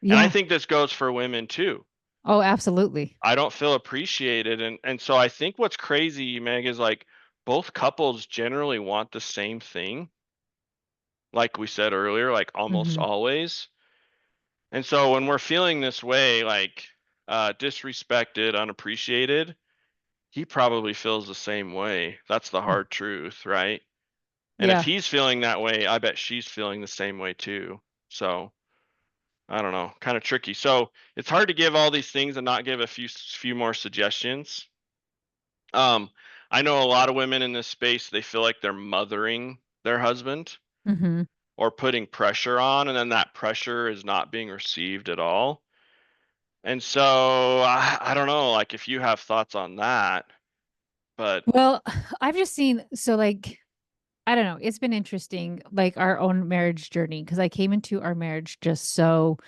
And I Yeah. think this goes for women too. Oh, absolutely. I don't feel appreciated. And so I think what's crazy, Meg, is like both couples generally want the same thing, like we said earlier, like almost Hmm. always. And so when we're feeling this way, like disrespected, unappreciated, he probably feels the same way. That's the hard truth, right? And if Yeah. he's feeling that way, I bet she's feeling the same way too. So I don't know, kind of tricky. So it's hard to give all these things and not give a few more suggestions. Um, I know a lot of women in this space, they feel like they're mothering their husband Hmm. or putting pressure on, and then that pressure is not being received at all. And so I don't know, like if you have thoughts on that, but Well, I've just seen so like I don't know, it's been interesting like our own marriage journey because I came into our marriage just so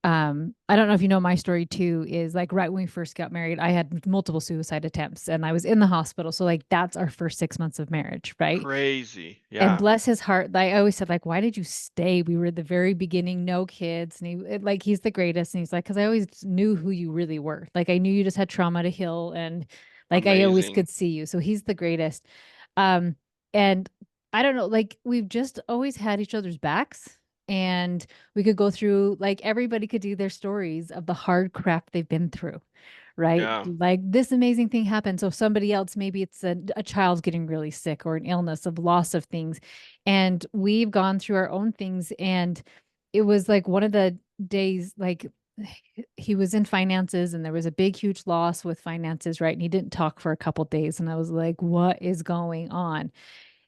I don't know if you know my story too is like right when we first got married I had multiple suicide attempts and I was in the hospital, so like that's our first 6 months of marriage, right? crazy. And Yeah, bless his heart, I always said like, why did you stay? We were at the very beginning, no kids, and like he's the greatest, and he's like, because I always knew who you really were, like I knew you just had trauma to heal, and like I always amazing. could see you, so he's the greatest. um and I don't know, like we've just always had each other's backs, and we could go through, like, everybody could do their stories of the hard crap they've been through, right? Yeah. Like this amazing thing happened. So somebody else, maybe it's a child's getting really sick or an illness of loss of things. And we've gone through our own things. And it was like one of the days, like he was in finances and there was a big, huge loss with finances, right? And he didn't talk for a couple days. And I was like, what is going on?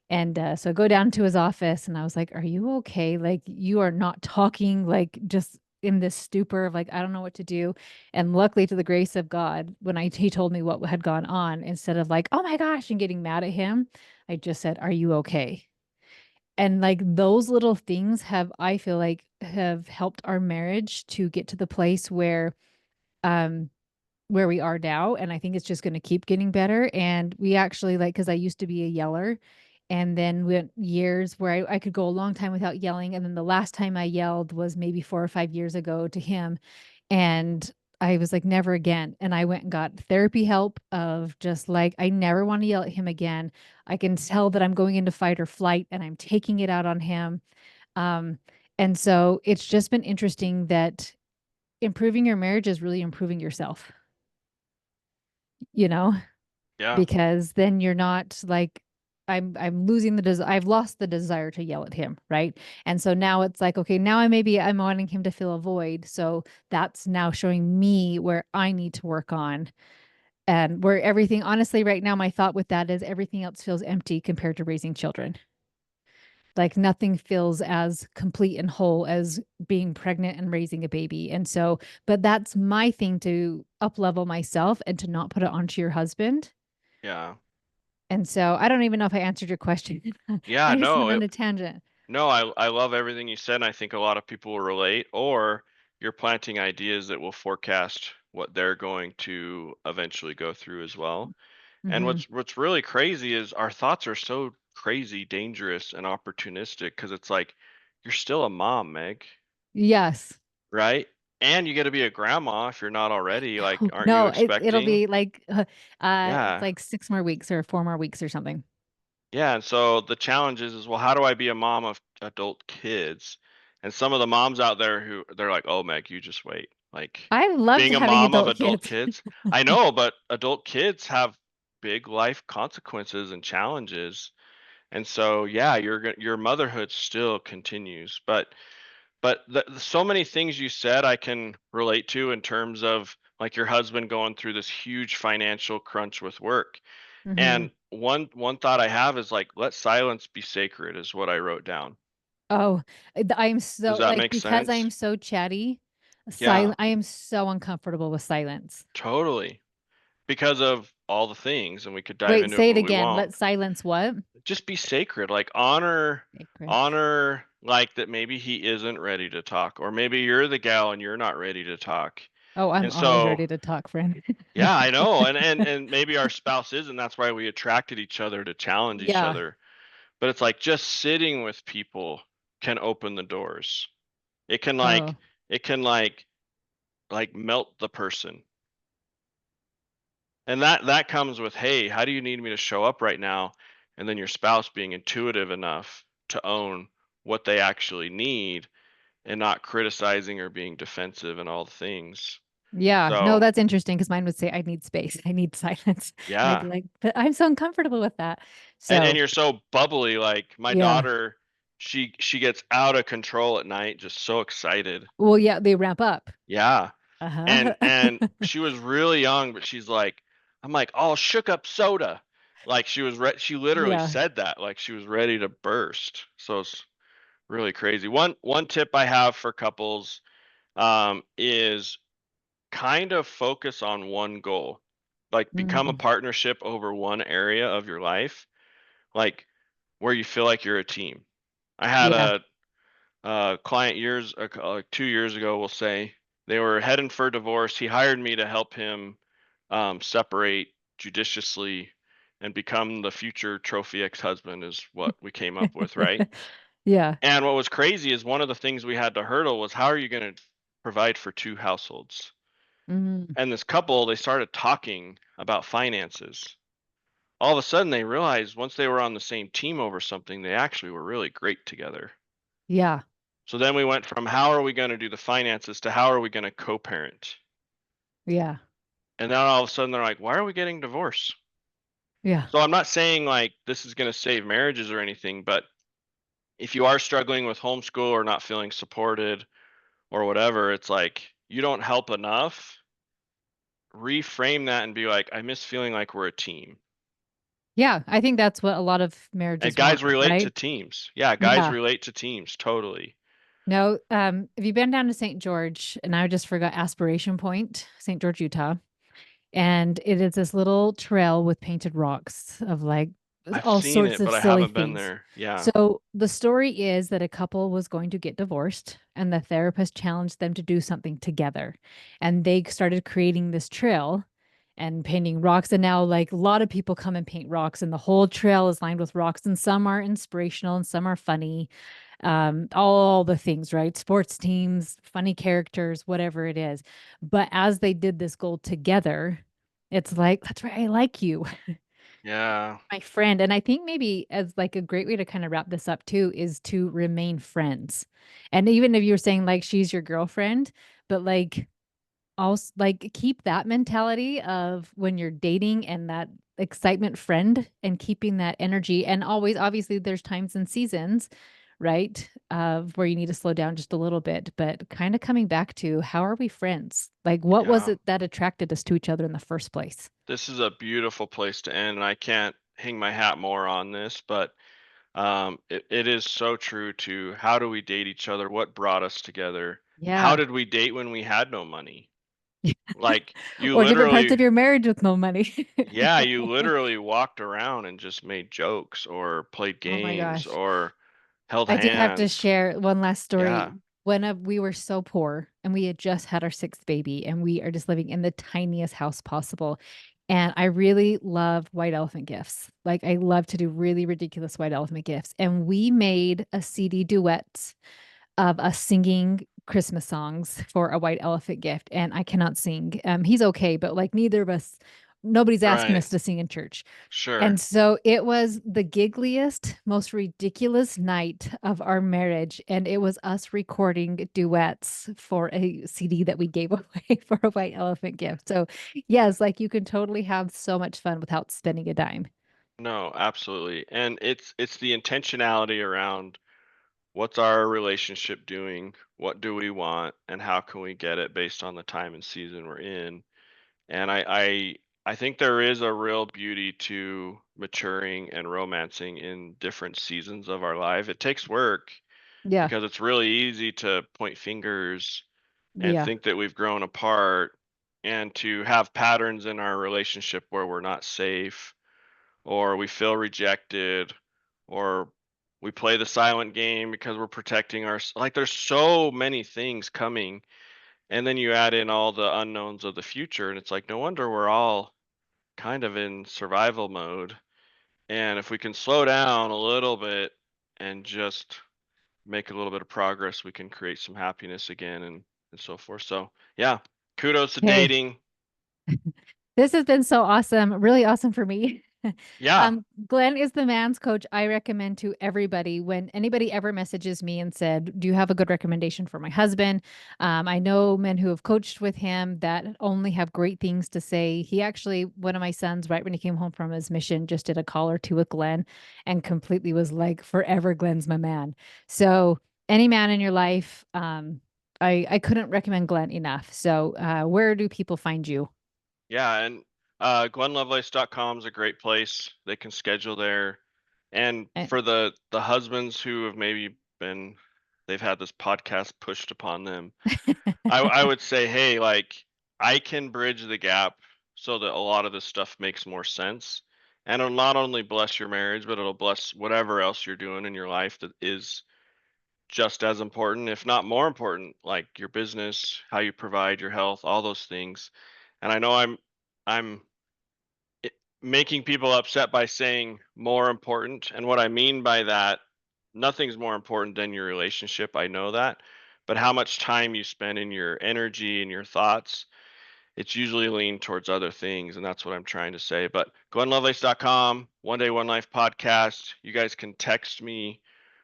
And, so I go down to his office and I was like, "Are you okay? Like, you are not talking, like, just in this stupor of like, I don't know what to do." And luckily to the grace of God, when he told me what had gone on, instead of like, "Oh my gosh," and getting mad at him, I just said, "Are you okay?" And like those little things have, I feel like, have helped our marriage to get to the place um where we are now, and I think it's just gonna keep getting better, and we actually, like, because I used to be a yeller, and then went years where I could go a long time without yelling, and then the last time I yelled was maybe 4 or 5 years ago to him, and I was like, "Never again," and I went and got therapy help of just, like, I never wanna yell at him again. I can tell that I'm going into fight or flight, and I'm taking it out on him, um, and so it's just been interesting that improving your marriage is really improving yourself, you know? Yeah. Because then you're not like I'm losing I've lost the desire to yell at him, right? And so now it's like, okay, now I'm wanting him to fill a void. So that's now showing me where I need to work on, and where everything, honestly, right now my thought with that is everything else feels empty compared to raising children. Like nothing feels as complete and whole as being pregnant and raising a baby. And so, but that's my thing, to up level myself and to not put it onto your husband. Yeah. And so I don't even know if I answered your question. Yeah, I just no, went on a tangent. no, I love everything you said, and I think a lot of people will relate, or you're planting ideas that will forecast what they're going to eventually go through as well. And Mhm. what's really crazy is our thoughts are so crazy, dangerous, and opportunistic because it's like you're still a mom, Meg, Yes. right? And you get to be a grandma if you're not already. Like, No, aren't you no, it'll expecting? be like, it's Yeah. like 6 more weeks or 4 more weeks or something. Yeah, and so the challenge is well, how do I be a mom of adult kids? And some of the moms out there who they're like, "Oh, Meg, you just wait." Like I loved being a having mom of adult adult kids. kids. I know, but adult kids have big life consequences and challenges. And so, yeah, your motherhood still continues. But so many things you said I can relate to in terms of like your husband going through this huge financial crunch with work. Mhm. And one thought I have is like, let silence be sacred is what I wrote down. Oh, I'm so, Does that like, make because sense? I'm so chatty, Yeah, silent I am so uncomfortable with silence. totally. Because of all the things, and we could dive Wait, into it, say it but we again. won't. Let silence what? Just be sacred. Like honor Sacred. honor like that maybe he isn't ready to talk, or maybe you're the gal and you're not ready to talk. Oh, I'm And always so, ready to talk, friend. yeah, I know. And maybe our spouse is, and that's why we attracted each other to challenge each Yeah. other. But it's like just sitting with people can open the doors. It can Oh, like it can like melt the person. And that comes with, "Hey, how do you need me to show up right now?" And then your spouse being intuitive enough to own what they actually need and not criticizing or being defensive and all the things. yeah. No, So, that's interesting because mine would say, "I need space. I need silence." yeah. But I'm so uncomfortable with that. And So, you're so bubbly, like my yeah. daughter, she gets out of control at night, just so excited. Well, yeah, they ramp up. Yeah. Uh-huh. And she was really young, but she's like, I'm like, "Oh, shook up soda." Like she literally Yeah. said that, like she was ready to burst. So it's really crazy. One tip I have for couples is kind of focus on one goal. Like become a Mm, partnership over one area of your life, like where you feel like you're a team. I had yeah. a client like 2 years ago, we'll say, they were heading for divorce. He hired me to help him separate judiciously and become the future trophy ex-husband is what we came up with, right? Yeah. And what was crazy is one of the things we had to hurdle was how are you going to provide for two households? Mm, And this couple, they started talking about finances. all of a sudden they realized once they were on the same team over something, they actually were really great together. Yeah. So then we went from how are we going to do the finances to how are we going to co-parent? Yeah. And then all of a sudden they're like, why are we getting divorced? Yeah. So I'm not saying like this is going to save marriages or anything, but if you are struggling with homeschool or not feeling supported or whatever, it's like you don't help enough. Reframe that and be like, I miss feeling like we're a team. Yeah. I think that's what a lot of And marriages guys want, relate to right? teams. Yeah, guys Yeah. relate to teams totally. No, if you've been down to St. George, and I just forgot Aspiration Point, St. George, Utah, and it is this little trail with painted rocks of like I've all seen sorts it, of but I silly haven't been things. there. Yeah. So the story is that a couple was going to get divorced, and the therapist challenged them to do something together. And they started creating this trail and painting rocks. And now, like, a lot of people come and paint rocks, and the whole trail is lined with rocks. And some are inspirational and some are funny, all the things, right? Sports teams, funny characters, whatever it is. But as they did this goal together, it's like, that's right, I like you, Yeah. my friend. And I think maybe as like a great way to kind of wrap this up too is to remain friends. And even if you're saying like she's your girlfriend, but like also like keep that mentality of when you're dating and that excitement friend and keeping that energy. And always, obviously, there's times and seasons, right? Of where you need to slow down just a little bit, but kind of coming back to how are we friends? Like, what was Yeah. it that attracted us to each other in the first place? This is a beautiful place to end, and I can't hang my hat more on this, but it is so true to how do we date each other? What brought us together? How Yeah. did we date when we had no money? Like you Or different parts of literally, your marriage with no money. yeah, you literally walked around and just made jokes or played Oh my games gosh. or held I do have to hands. share one last story. Yeah, When we were so poor and we had just had our sixth baby and we are just living in the tiniest house possible. And I really love white elephant gifts. Like I love to do really ridiculous white elephant gifts. And we made a CD duet of us singing Christmas songs for a white elephant gift. And I cannot sing. He's okay, but like neither of us, nobody's asking right. us to sing in church. Sure. And so it was the giggliest, most ridiculous night of our marriage. And it was us recording duets for a CD that we gave away for a white elephant gift. So, yes, like you can totally have so much fun without spending a dime. No, absolutely. And it's the intentionality around what's our relationship doing? What do we want? And how can we get it based on the time and season we're in? And I think there is a real beauty to maturing and romancing in different seasons of our life. It takes work Yeah. because it's really easy to point fingers and Yeah. think that we've grown apart and to have patterns in our relationship where we're not safe or we feel rejected or we play the silent game because we're protecting our like there's so many things coming and then you add in all the unknowns of the future and it's like no wonder we're all kind of in survival mode. And if we can slow down a little bit and just make a little bit of progress, we can create some happiness again and so forth. So, yeah, kudos to Hey, dating. this has been so awesome, really awesome for me. Yeah, Glenn is the man's coach I recommend to everybody. When anybody ever messages me and said, "Do you have a good recommendation for my husband?" I know men who have coached with him that only have great things to say. He actually, one of my sons, right when he came home from his mission, just did a call or two with Glenn and completely was like, "Forever, Glenn's my man." So, any man in your life, I couldn't recommend Glenn enough. So, where do people find you? yeah, and glenlovelace.com is a great place. They can schedule there. And Eh, for the husbands who have maybe been they've had this podcast pushed upon them, I would say, hey, like I can bridge the gap so that a lot of this stuff makes more sense. And it'll not only bless your marriage, but it'll bless whatever else you're doing in your life that is just as important, if not more important, like your business, how you provide your health, all those things. And I know I'm making people upset by saying more important. And what I mean by that, nothing's more important than your relationship. I know that. But how much time you spend in your energy and your thoughts it's usually leaned towards other things, and that's what I'm trying to say. But GlennLovelace.com, One Day One Life podcast. You guys can text me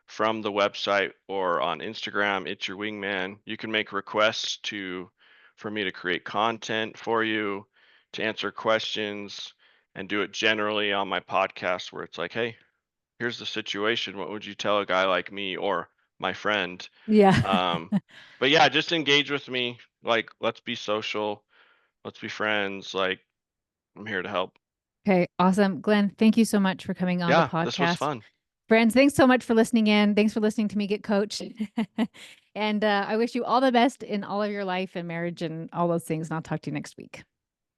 from the website or on Instagram. It's your wingman. You can make requests to for me to create content for you, to answer questions, and do it generally on my podcast where it's like, hey, here's the situation. What would you tell a guy like me or my friend? Yeah. Um, but yeah, just engage with me. Like, let's be social. Let's be friends. Like, I'm here to help. Okay, awesome. Glenn, thank you so much for coming on the Yeah, this was podcast. fun. Friends, thanks so much for listening in. Thanks for listening to me get coached. And I wish you all the best in all of your life and marriage and all those things. And I'll talk to you next week.